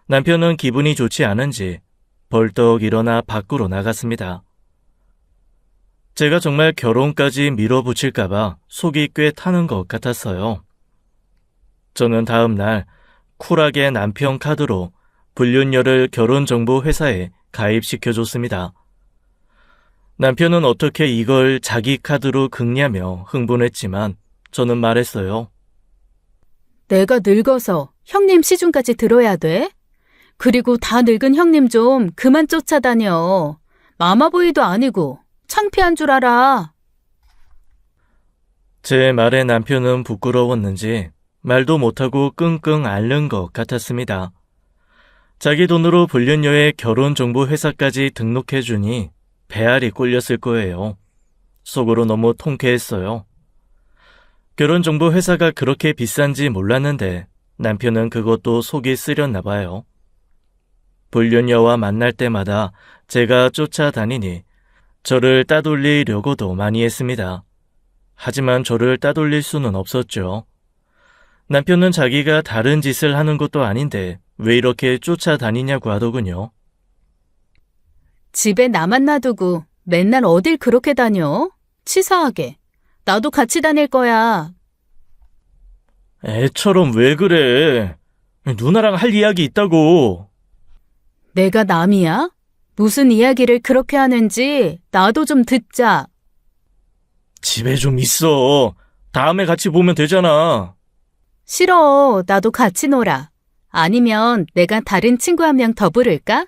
남편은 기분이 좋지 않은지 벌떡 일어나 밖으로 나갔습니다. 제가 정말 결혼까지 밀어붙일까봐 속이 꽤 타는 것 같았어요. 저는 다음 날 쿨하게 남편 카드로 불륜녀를 결혼정보회사에 가입시켜줬습니다. 남편은 어떻게 이걸 자기 카드로 긁냐며 흥분했지만 저는 말했어요. 내가 늙어서 형님 시중까지 들어야 돼? 그리고 다 늙은 형님 좀 그만 쫓아다녀. 마마보이도 아니고 창피한 줄 알아. 제 말에 남편은 부끄러웠는지 말도 못하고 끙끙 앓는 것 같았습니다. 자기 돈으로 불륜녀의 결혼정보회사까지 등록해주니 배알이 꼴렸을 거예요. 속으로 너무 통쾌했어요. 결혼정보회사가 그렇게 비싼지 몰랐는데 남편은 그것도 속이 쓰렸나 봐요. 불륜녀와 만날 때마다 제가 쫓아다니니 저를 따돌리려고도 많이 했습니다. 하지만 저를 따돌릴 수는 없었죠. 남편은 자기가 다른 짓을 하는 것도 아닌데 왜 이렇게 쫓아다니냐고 하더군요. 집에 나만 놔두고 맨날 어딜 그렇게 다녀? 치사하게. 나도 같이 다닐 거야. 애처럼 왜 그래? 누나랑 할 이야기 있다고. 내가 남이야? 무슨 이야기를 그렇게 하는지 나도 좀 듣자. 집에 좀 있어. 다음에 같이 보면 되잖아. 싫어. 나도 같이 놀아. 아니면 내가 다른 친구 한 명 더 부를까?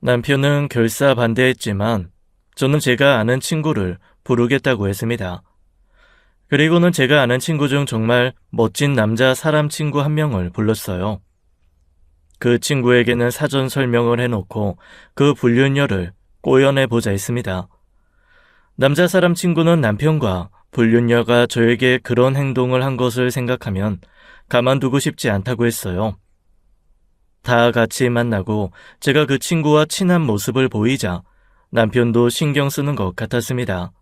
남편은 결사 반대했지만 저는 제가 아는 친구를 부르겠다고 했습니다. 그리고는 제가 아는 친구 중 정말 멋진 남자 사람 친구 한 명을 불렀어요. 그 친구에게는 사전 설명을 해놓고 그 불륜녀를 꼬연해보자 했습니다. 남자 사람 친구는 남편과 불륜녀가 저에게 그런 행동을 한 것을 생각하면 가만두고 싶지 않다고 했어요. 다 같이 만나고 제가 그 친구와 친한 모습을 보이자 남편도 신경 쓰는 것 같았습니다.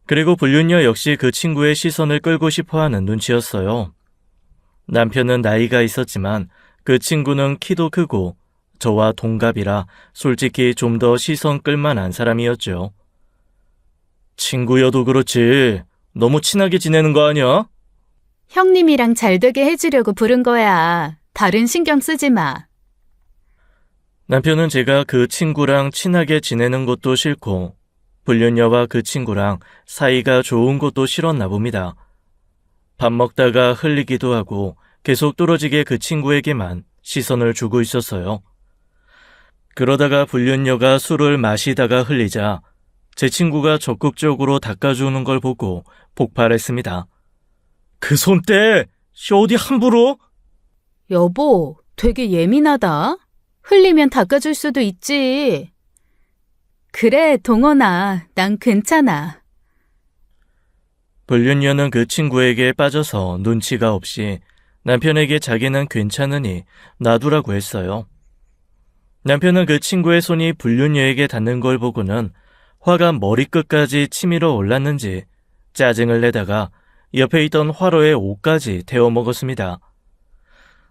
그리고 불륜녀 역시 그 친구의 시선을 끌고 싶어하는 눈치였어요. 남편은 나이가 있었지만 그 친구는 키도 크고 저와 동갑이라 솔직히 좀 더 시선 끌만한 사람이었죠. 친구여도 그렇지 너무 친하게 지내는 거 아니야? 형님이랑 잘 되게 해주려고 부른 거야. 다른 신경 쓰지 마. 남편은 제가 그 친구랑 친하게 지내는 것도 싫고 불륜녀와 그 친구랑 사이가 좋은 것도 싫었나 봅니다. 밥 먹다가 흘리기도 하고 계속 뚫어지게 그 친구에게만 시선을 주고 있었어요. 그러다가 불륜녀가 술을 마시다가 흘리자 제 친구가 적극적으로 닦아주는 걸 보고 폭발했습니다. 그 손 떼! 어디 함부로? 여보, 되게 예민하다. 흘리면 닦아줄 수도 있지. 그래, 동원아. 난 괜찮아. 불륜녀는 그 친구에게 빠져서 눈치가 없이 남편에게 자기는 괜찮으니 놔두라고 했어요. 남편은 그 친구의 손이 불륜녀에게 닿는 걸 보고는 화가 머리끝까지 치밀어 올랐는지 짜증을 내다가 옆에 있던 화로에 옷까지 태워 먹었습니다.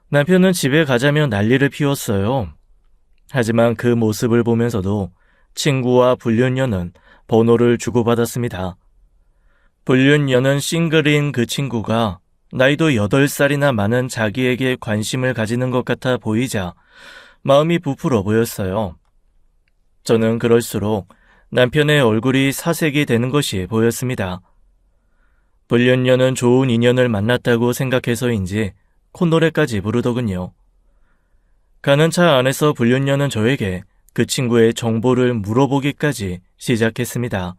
남편은 집에 가자며 난리를 피웠어요. 하지만 그 모습을 보면서도 친구와 불륜녀는 번호를 주고받았습니다. 불륜녀는 싱글인 그 친구가 나이도 8살이나 많은 자기에게 관심을 가지는 것 같아 보이자 마음이 부풀어 보였어요. 저는 그럴수록 남편의 얼굴이 사색이 되는 것이 보였습니다. 불륜녀는 좋은 인연을 만났다고 생각해서인지 콧노래까지 부르더군요. 가는 차 안에서 불륜녀는 저에게 그 친구의 정보를 물어보기까지 시작했습니다.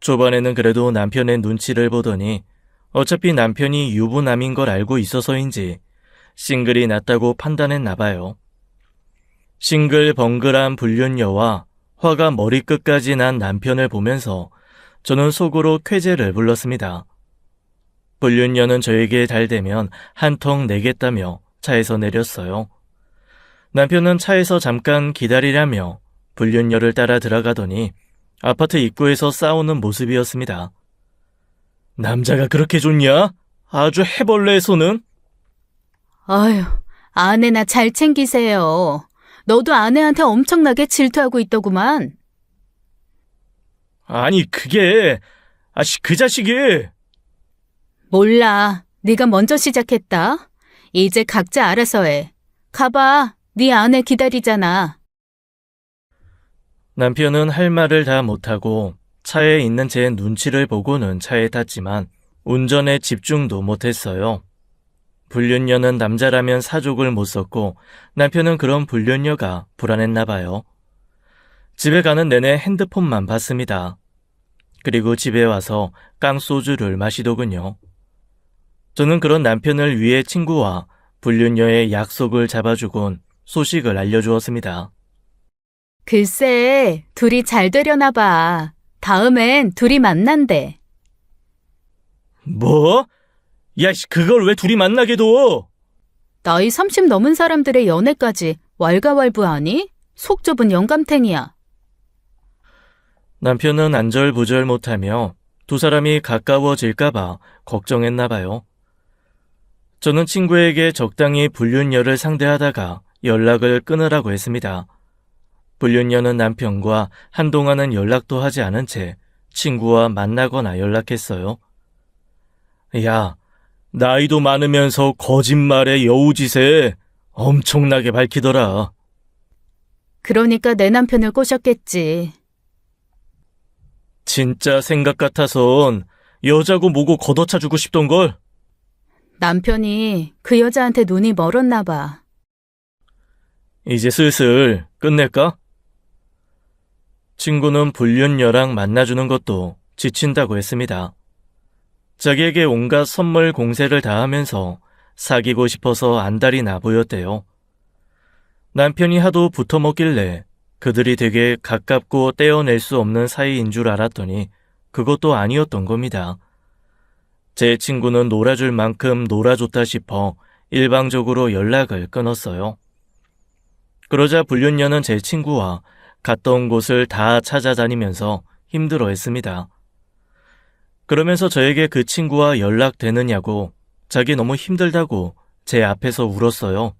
초반에는 그래도 남편의 눈치를 보더니 어차피 남편이 유부남인 걸 알고 있어서인지 싱글이 낫다고 판단했나 봐요. 싱글벙글한 불륜녀와 화가 머리끝까지 난 남편을 보면서 저는 속으로 쾌재를 불렀습니다. 불륜녀는 저에게 잘 되면 한 통 내겠다며 차에서 내렸어요. 남편은 차에서 잠깐 기다리라며 불륜녀를 따라 들어가더니 아파트 입구에서 싸우는 모습이었습니다. 남자가 그렇게 좋냐? 아주 해벌레의 손은? 아휴, 아내나 잘 챙기세요. 너도 아내한테 엄청나게 질투하고 있더구만. 아니, 그게, 그 자식이. 몰라. 네가 먼저 시작했다. 이제 각자 알아서 해. 가봐. 네 아내 기다리잖아. 남편은 할 말을 다 못하고 차에 있는 제 눈치를 보고는 차에 탔지만 운전에 집중도 못했어요. 불륜녀는 남자라면 사족을 못 썼고 남편은 그런 불륜녀가 불안했나 봐요. 집에 가는 내내 핸드폰만 봤습니다. 그리고 집에 와서 깡소주를 마시더군요. 저는 그런 남편을 위해 친구와 불륜녀의 약속을 잡아주곤 소식을 알려주었습니다. 글쎄, 둘이 잘 되려나 봐. 다음엔 둘이 만난대. 뭐? 야, 그걸 왜 둘이 만나게 둬? 나이 30 넘은 사람들의 연애까지 왈가왈부하니? 속 좁은 영감탱이야. 남편은 안절부절 못하며 두 사람이 가까워질까봐 걱정했나 봐요. 저는 친구에게 적당히 불륜녀를 상대하다가 연락을 끊으라고 했습니다. 불륜녀는 남편과 한동안은 연락도 하지 않은 채 친구와 만나거나 연락했어요. 야, 나이도 많으면서 거짓말에 여우짓에 엄청나게 밝히더라. 그러니까 내 남편을 꼬셨겠지. 진짜 생각 같아선 여자고 뭐고 걷어차주고 싶던걸. 남편이 그 여자한테 눈이 멀었나 봐. 이제 슬슬 끝낼까? 친구는 불륜녀랑 만나주는 것도 지친다고 했습니다. 자기에게 온갖 선물 공세를 다하면서 사귀고 싶어서 안달이 나 보였대요. 남편이 하도 붙어먹길래 그들이 되게 가깝고 떼어낼 수 없는 사이인 줄 알았더니 그것도 아니었던 겁니다. 제 친구는 놀아줄 만큼 놀아줬다 싶어 일방적으로 연락을 끊었어요. 그러자 불륜녀는 제 친구와 갔던 곳을 다 찾아다니면서 힘들어했습니다. 그러면서 저에게 그 친구와 연락되느냐고 자기 너무 힘들다고 제 앞에서 울었어요.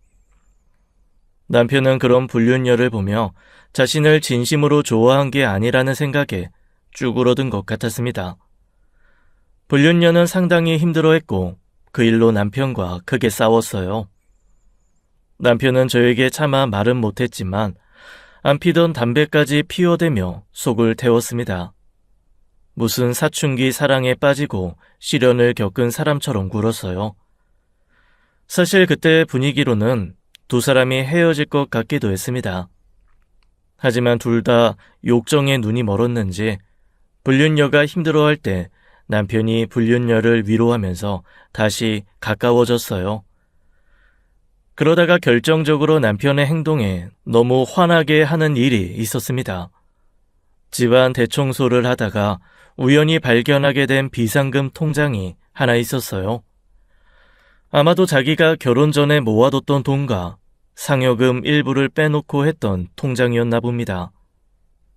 남편은 그런 불륜녀를 보며 자신을 진심으로 좋아한 게 아니라는 생각에 쭈그러든 것 같았습니다. 불륜녀는 상당히 힘들어했고 그 일로 남편과 크게 싸웠어요. 남편은 저에게 차마 말은 못했지만 안 피던 담배까지 피워대며 속을 태웠습니다. 무슨 사춘기 사랑에 빠지고 시련을 겪은 사람처럼 굴었어요. 사실 그때 분위기로는 두 사람이 헤어질 것 같기도 했습니다. 하지만 둘 다 욕정에 눈이 멀었는지 불륜녀가 힘들어할 때 남편이 불륜녀를 위로하면서 다시 가까워졌어요. 그러다가 결정적으로 남편의 행동에 너무 화나게 하는 일이 있었습니다. 집안 대청소를 하다가 우연히 발견하게 된 비상금 통장이 하나 있었어요. 아마도 자기가 결혼 전에 모아뒀던 돈과 상여금 일부를 빼놓고 했던 통장이었나 봅니다.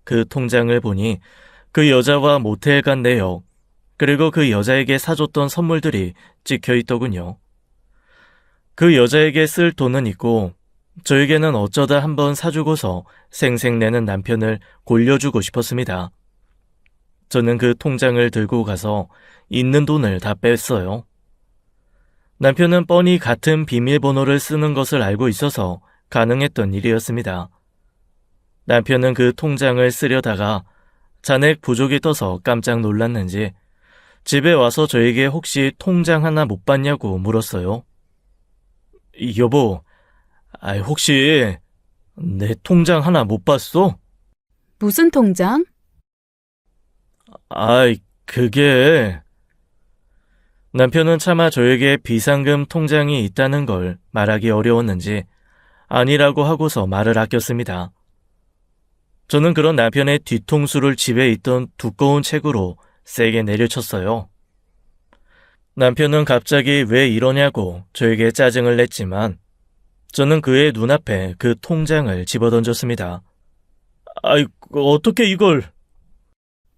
그 통장을 보니 그 여자와 모텔 간 내역, 그리고 그 여자에게 사줬던 선물들이 찍혀 있더군요. 그 여자에게 쓸 돈은 있고 저에게는 어쩌다 한번 사주고서 생색내는 남편을 골려주고 싶었습니다. 저는 그 통장을 들고 가서 있는 돈을 다 뺐어요. 남편은 뻔히 같은 비밀번호를 쓰는 것을 알고 있어서 가능했던 일이었습니다. 남편은 그 통장을 쓰려다가 잔액 부족이 떠서 깜짝 놀랐는지 집에 와서 저에게 혹시 통장 하나 못 봤냐고 물었어요. 여보, 혹시 내 통장 하나 못 봤어? 무슨 통장? 그게... 남편은 차마 저에게 비상금 통장이 있다는 걸 말하기 어려웠는지 아니라고 하고서 말을 아꼈습니다. 저는 그런 남편의 뒤통수를 집에 있던 두꺼운 책으로 세게 내려쳤어요. 남편은 갑자기 왜 이러냐고 저에게 짜증을 냈지만 저는 그의 눈앞에 그 통장을 집어던졌습니다. 어떻게 이걸...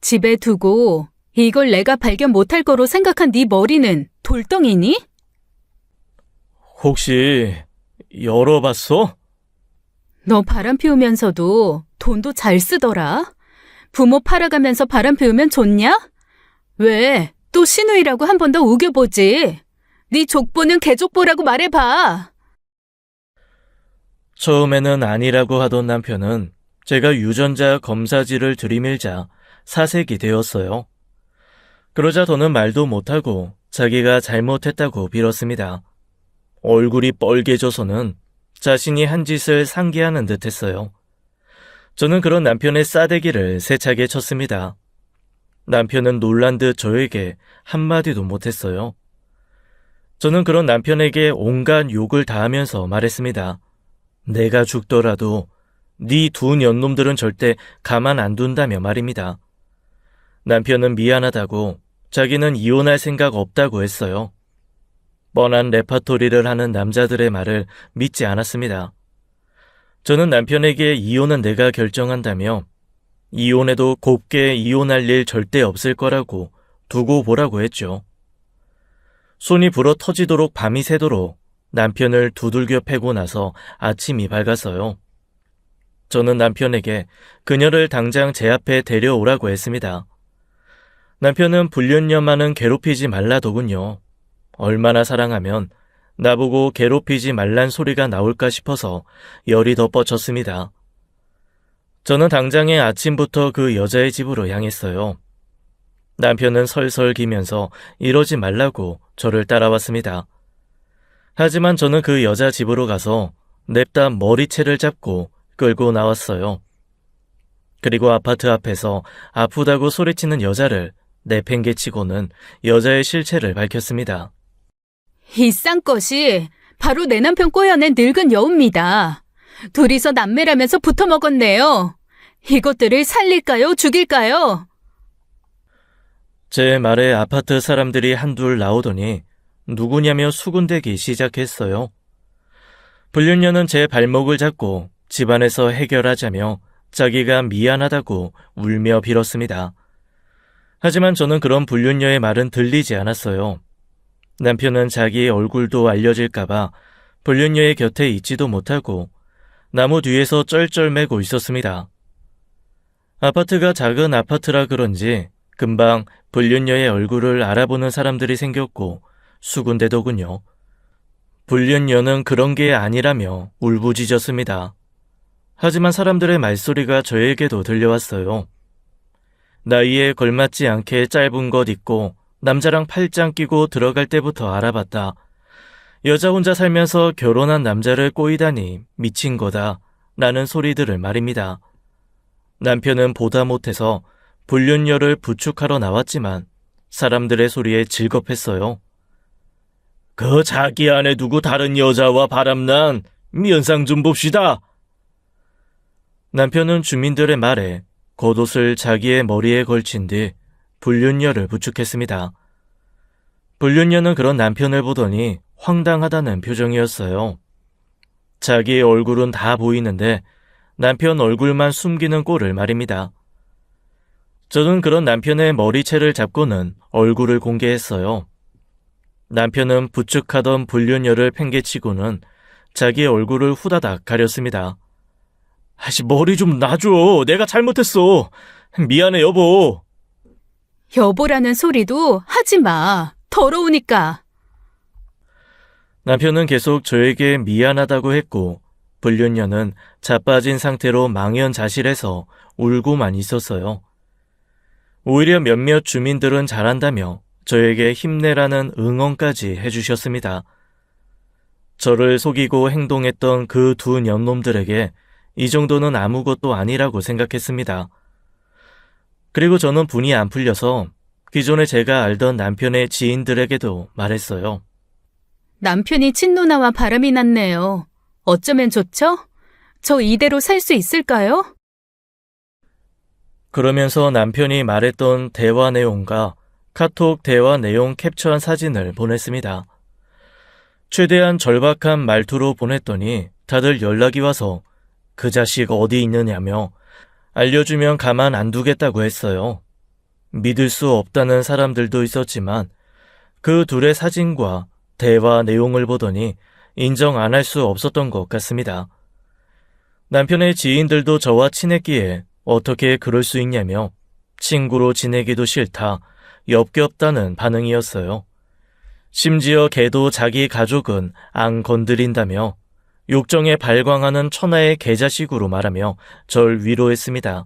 집에 두고 이걸 내가 발견 못할 거로 생각한 네 머리는 돌덩이니? 혹시 열어봤어? 너 바람 피우면서도 돈도 잘 쓰더라. 부모 팔아가면서 바람 피우면 좋냐? 왜? 또 시누이라고 한 번 더 우겨보지. 네 족보는 개족보라고 말해봐. 처음에는 아니라고 하던 남편은 제가 유전자 검사지를 들이밀자 사색이 되었어요. 그러자 더는 말도 못하고 자기가 잘못했다고 빌었습니다. 얼굴이 뻘개져서는 자신이 한 짓을 상기하는 듯 했어요. 저는 그런 남편의 싸대기를 세차게 쳤습니다. 남편은 놀란 듯 저에게 한마디도 못했어요. 저는 그런 남편에게 온갖 욕을 다하면서 말했습니다. 내가 죽더라도 네 두 년놈들은 절대 가만 안 둔다며 말입니다. 남편은 미안하다고 자기는 이혼할 생각 없다고 했어요. 뻔한 레파토리를 하는 남자들의 말을 믿지 않았습니다. 저는 남편에게 이혼은 내가 결정한다며 이혼해도 곱게 이혼할 일 절대 없을 거라고 두고 보라고 했죠. 손이 불어 터지도록 밤이 새도록 남편을 두들겨 패고 나서 아침이 밝았어요. 저는 남편에게 그녀를 당장 제 앞에 데려오라고 했습니다. 남편은 불륜녀만은 괴롭히지 말라더군요. 얼마나 사랑하면 나보고 괴롭히지 말란 소리가 나올까 싶어서 열이 더 뻗쳤습니다. 저는 당장에 아침부터 그 여자의 집으로 향했어요. 남편은 설설 기면서 이러지 말라고 저를 따라왔습니다. 하지만 저는 그 여자 집으로 가서 냅다 머리채를 잡고 끌고 나왔어요. 그리고 아파트 앞에서 아프다고 소리치는 여자를 내팽개치고는 여자의 실체를 밝혔습니다. 이 쌍것이 바로 내 남편 꼬여낸 늙은 여우입니다. 둘이서 남매라면서 붙어먹었네요. 이것들을 살릴까요? 죽일까요? 제 말에 아파트 사람들이 한둘 나오더니 누구냐며 수군대기 시작했어요. 불륜녀는 제 발목을 잡고 집안에서 해결하자며 자기가 미안하다고 울며 빌었습니다. 하지만 저는 그런 불륜녀의 말은 들리지 않았어요. 남편은 자기의 얼굴도 알려질까봐 불륜녀의 곁에 있지도 못하고 나무 뒤에서 쩔쩔매고 있었습니다. 아파트가 작은 아파트라 그런지 금방 불륜녀의 얼굴을 알아보는 사람들이 생겼고 수군대더군요. 불륜녀는 그런 게 아니라며 울부짖었습니다. 하지만 사람들의 말소리가 저에게도 들려왔어요. 나이에 걸맞지 않게 짧은 것 입고 남자랑 팔짱 끼고 들어갈 때부터 알아봤다. 여자 혼자 살면서 결혼한 남자를 꼬이다니 미친 거다 라는 소리들을 말입니다. 남편은 보다 못해서 불륜녀를 부축하러 나왔지만 사람들의 소리에 즐겁했어요. 그 자기 안에 두고 다른 여자와 바람난 면상 좀 봅시다. 남편은 주민들의 말에 겉옷을 자기의 머리에 걸친 뒤 불륜녀를 부축했습니다. 불륜녀는 그런 남편을 보더니 황당하다는 표정이었어요. 자기의 얼굴은 다 보이는데 남편 얼굴만 숨기는 꼴을 말입니다. 저는 그런 남편의 머리채를 잡고는 얼굴을 공개했어요. 남편은 부축하던 불륜녀를 팽개치고는 자기 얼굴을 후다닥 가렸습니다. 머리 좀 놔줘. 내가 잘못했어. 미안해 여보. 여보라는 소리도 하지 마. 더러우니까. 남편은 계속 저에게 미안하다고 했고 불륜녀는 자빠진 상태로 망연자실해서 울고만 있었어요. 오히려 몇몇 주민들은 잘한다며 저에게 힘내라는 응원까지 해주셨습니다. 저를 속이고 행동했던 그 두 년놈들에게 이 정도는 아무것도 아니라고 생각했습니다. 그리고 저는 분이 안 풀려서 기존에 제가 알던 남편의 지인들에게도 말했어요. 남편이 친누나와 바람이 났네요. 어쩌면 좋죠? 저 이대로 살 수 있을까요? 그러면서 남편이 말했던 대화 내용과 카톡 대화 내용 캡처한 사진을 보냈습니다. 최대한 절박한 말투로 보냈더니 다들 연락이 와서 그 자식 어디 있느냐며 알려주면 가만 안 두겠다고 했어요. 믿을 수 없다는 사람들도 있었지만 그 둘의 사진과 대화 내용을 보더니 인정 안 할 수 없었던 것 같습니다. 남편의 지인들도 저와 친했기에 어떻게 그럴 수 있냐며 친구로 지내기도 싫다, 엽겹다는 반응이었어요. 심지어 걔도 자기 가족은 안 건드린다며 욕정에 발광하는 천하의 개자식으로 말하며 절 위로했습니다.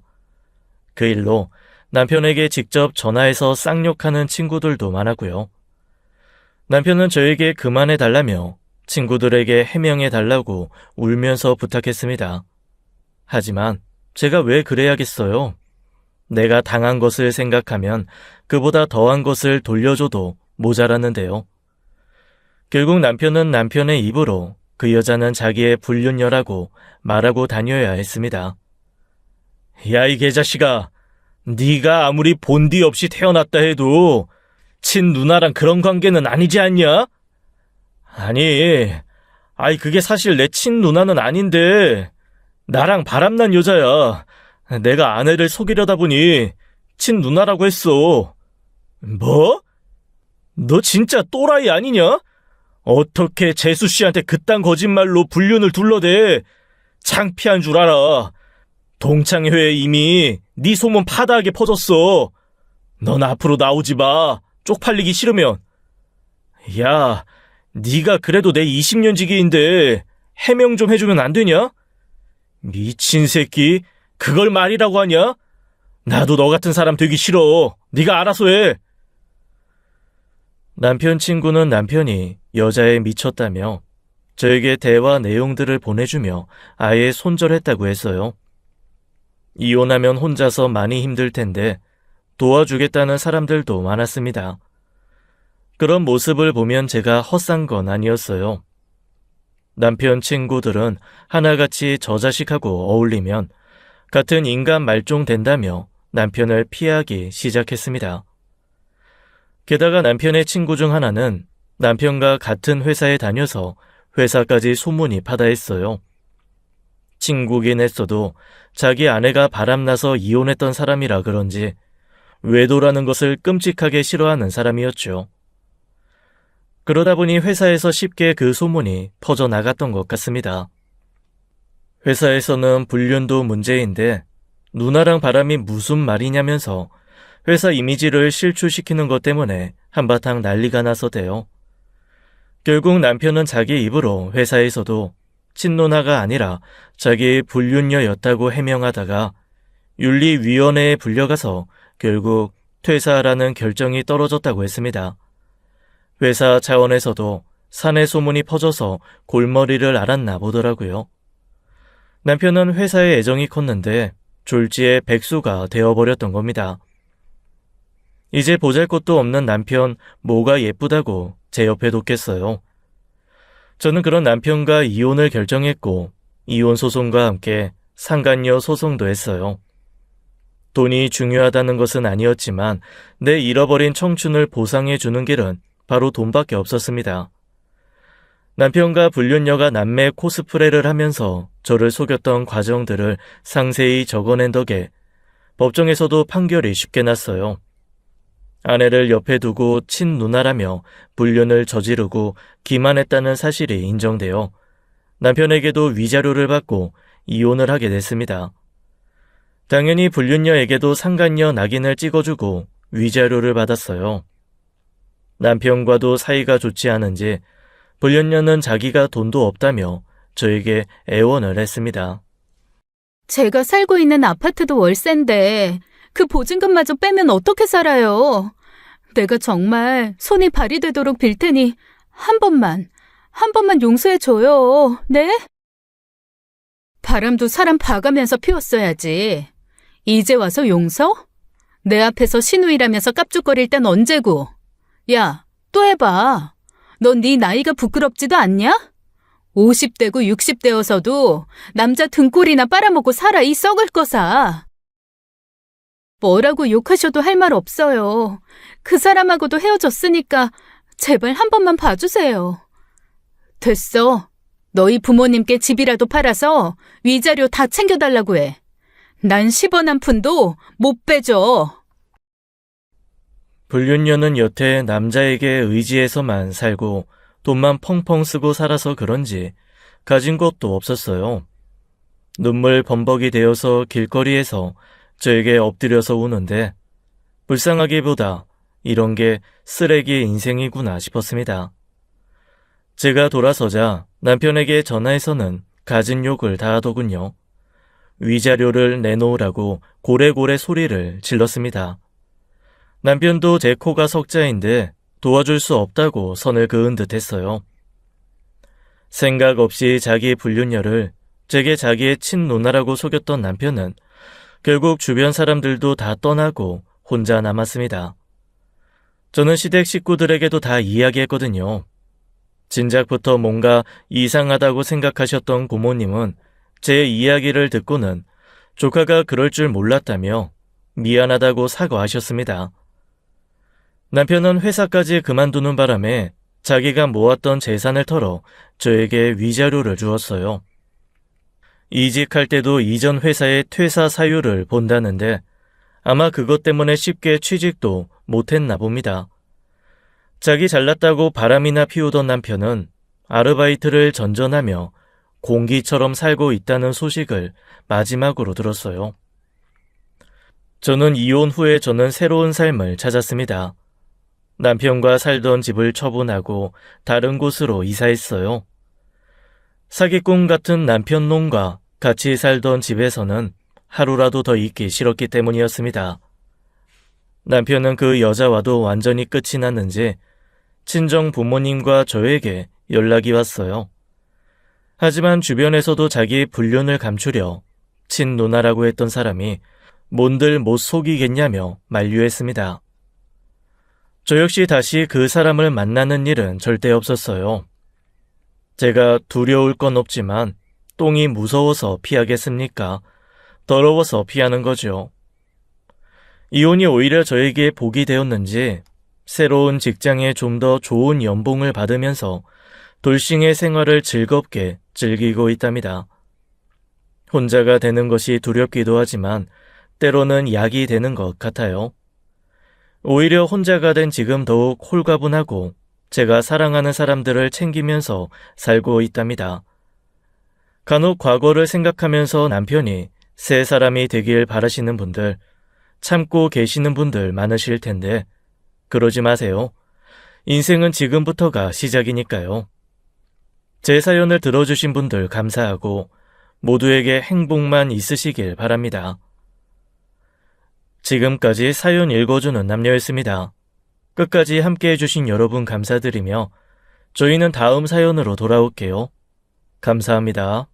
그 일로 남편에게 직접 전화해서 쌍욕하는 친구들도 많았고요. 남편은 저에게 그만해달라며 친구들에게 해명해달라고 울면서 부탁했습니다. 하지만 제가 왜 그래야겠어요? 내가 당한 것을 생각하면 그보다 더한 것을 돌려줘도 모자랐는데요. 결국 남편은 남편의 입으로 그 여자는 자기의 불륜녀라고 말하고 다녀야 했습니다. 야, 이 개자식아, 네가 아무리 본디 없이 태어났다 해도 친누나랑 그런 관계는 아니지 않냐? 아니, 그게 사실 내 친누나는 아닌데 나랑 바람난 여자야. 내가 아내를 속이려다 보니 친누나라고 했어. 뭐? 너 진짜 또라이 아니냐? 어떻게 재수 씨한테 그딴 거짓말로 불륜을 둘러대? 창피한 줄 알아. 동창회에 이미 네 소문 파다하게 퍼졌어. 넌 앞으로 나오지 마. 쪽팔리기 싫으면. 야, 네가 그래도 내 20년 지기인데 해명 좀 해주면 안 되냐? 미친 새끼, 그걸 말이라고 하냐? 나도 너 같은 사람 되기 싫어. 네가 알아서 해. 남편 친구는 남편이 여자에 미쳤다며 저에게 대화 내용들을 보내주며 아예 손절했다고 했어요. 이혼하면 혼자서 많이 힘들 텐데 도와주겠다는 사람들도 많았습니다. 그런 모습을 보면 제가 헛산 건 아니었어요. 남편 친구들은 하나같이 저 자식하고 어울리면 같은 인간 말종 된다며 남편을 피하기 시작했습니다. 게다가 남편의 친구 중 하나는 남편과 같은 회사에 다녀서 회사까지 소문이 파다했어요. 친구긴 했어도 자기 아내가 바람나서 이혼했던 사람이라 그런지 외도라는 것을 끔찍하게 싫어하는 사람이었죠. 그러다 보니 회사에서 쉽게 그 소문이 퍼져나갔던 것 같습니다. 회사에서는 불륜도 문제인데 누나랑 바람이 무슨 말이냐면서 회사 이미지를 실추시키는 것 때문에 한바탕 난리가 나서대요. 결국 남편은 자기 입으로 회사에서도 친누나가 아니라 자기 불륜녀였다고 해명하다가 윤리위원회에 불려가서 결국 퇴사하라는 결정이 떨어졌다고 했습니다. 회사 차원에서도 사내 소문이 퍼져서 골머리를 앓았나 보더라고요. 남편은 회사에 애정이 컸는데 졸지에 백수가 되어버렸던 겁니다. 이제 보잘것도 없는 남편 뭐가 예쁘다고 제 옆에 뒀겠어요. 저는 그런 남편과 이혼을 결정했고 이혼 소송과 함께 상간녀 소송도 했어요. 돈이 중요하다는 것은 아니었지만 내 잃어버린 청춘을 보상해 주는 길은 바로 돈밖에 없었습니다. 남편과 불륜녀가 남매 코스프레를 하면서 저를 속였던 과정들을 상세히 적어낸 덕에 법정에서도 판결이 쉽게 났어요. 아내를 옆에 두고 친누나라며 불륜을 저지르고 기만했다는 사실이 인정되어 남편에게도 위자료를 받고 이혼을 하게 됐습니다. 당연히 불륜녀에게도 상간녀 낙인을 찍어주고 위자료를 받았어요. 남편과도 사이가 좋지 않은지 불륜녀는 자기가 돈도 없다며 저에게 애원을 했습니다. 제가 살고 있는 아파트도 월세인데 그 보증금마저 빼면 어떻게 살아요? 내가 정말 손이 발이 되도록 빌 테니 한 번만 용서해줘요. 네? 바람도 사람 봐가면서 피웠어야지. 이제 와서 용서? 내 앞에서 시누이라면서 깝죽거릴 땐 언제고? 야, 또 해봐. 넌 네 나이가 부끄럽지도 않냐? 50대고 60대여서도 남자 등골이나 빨아먹고 살아, 이 썩을 거사. 뭐라고 욕하셔도 할 말 없어요. 그 사람하고도 헤어졌으니까 제발 한 번만 봐주세요. 됐어. 너희 부모님께 집이라도 팔아서 위자료 다 챙겨달라고 해. 난 10원 한 푼도 못 빼줘. 불륜녀는 여태 남자에게 의지해서만 살고 돈만 펑펑 쓰고 살아서 그런지 가진 것도 없었어요. 눈물 범벅이 되어서 길거리에서 저에게 엎드려서 우는데 불쌍하기보다 이런 게 쓰레기 인생이구나 싶었습니다. 제가 돌아서자 남편에게 전화해서는 갖은 욕을 다 하더군요. 위자료를 내놓으라고 고래고래 소리를 질렀습니다. 남편도 제 코가 석자인데 도와줄 수 없다고 선을 그은 듯 했어요. 생각 없이 자기 불륜녀를 제게 자기의 친누나라고 속였던 남편은 결국 주변 사람들도 다 떠나고 혼자 남았습니다. 저는 시댁 식구들에게도 다 이야기했거든요. 진작부터 뭔가 이상하다고 생각하셨던 고모님은 제 이야기를 듣고는 조카가 그럴 줄 몰랐다며 미안하다고 사과하셨습니다. 남편은 회사까지 그만두는 바람에 자기가 모았던 재산을 털어 저에게 위자료를 주었어요. 이직할 때도 이전 회사의 퇴사 사유를 본다는데 아마 그것 때문에 쉽게 취직도 못했나 봅니다. 자기 잘났다고 바람이나 피우던 남편은 아르바이트를 전전하며 공기처럼 살고 있다는 소식을 마지막으로 들었어요. 저는 이혼 후에 저는 새로운 삶을 찾았습니다. 남편과 살던 집을 처분하고 다른 곳으로 이사했어요. 사기꾼 같은 남편 놈과 같이 살던 집에서는 하루라도 더 있기 싫었기 때문이었습니다. 남편은 그 여자와도 완전히 끝이 났는지 친정 부모님과 저에게 연락이 왔어요. 하지만 주변에서도 자기 불륜을 감추려 친누나라고 했던 사람이 뭔들 못 속이겠냐며 만류했습니다. 저 역시 다시 그 사람을 만나는 일은 절대 없었어요. 제가 두려울 건 없지만 똥이 무서워서 피하겠습니까? 더러워서 피하는 거죠. 이혼이 오히려 저에게 복이 되었는지 새로운 직장에 좀 더 좋은 연봉을 받으면서 돌싱의 생활을 즐겁게 즐기고 있답니다. 혼자가 되는 것이 두렵기도 하지만 때로는 약이 되는 것 같아요. 오히려 혼자가 된 지금 더욱 홀가분하고 제가 사랑하는 사람들을 챙기면서 살고 있답니다. 간혹 과거를 생각하면서 남편이 새 사람이 되길 바라시는 분들, 참고 계시는 분들 많으실 텐데 그러지 마세요. 인생은 지금부터가 시작이니까요. 제 사연을 들어주신 분들 감사하고 모두에게 행복만 있으시길 바랍니다. 지금까지 사연 읽어주는 남녀였습니다. 끝까지 함께해 주신 여러분 감사드리며 저희는 다음 사연으로 돌아올게요. 감사합니다.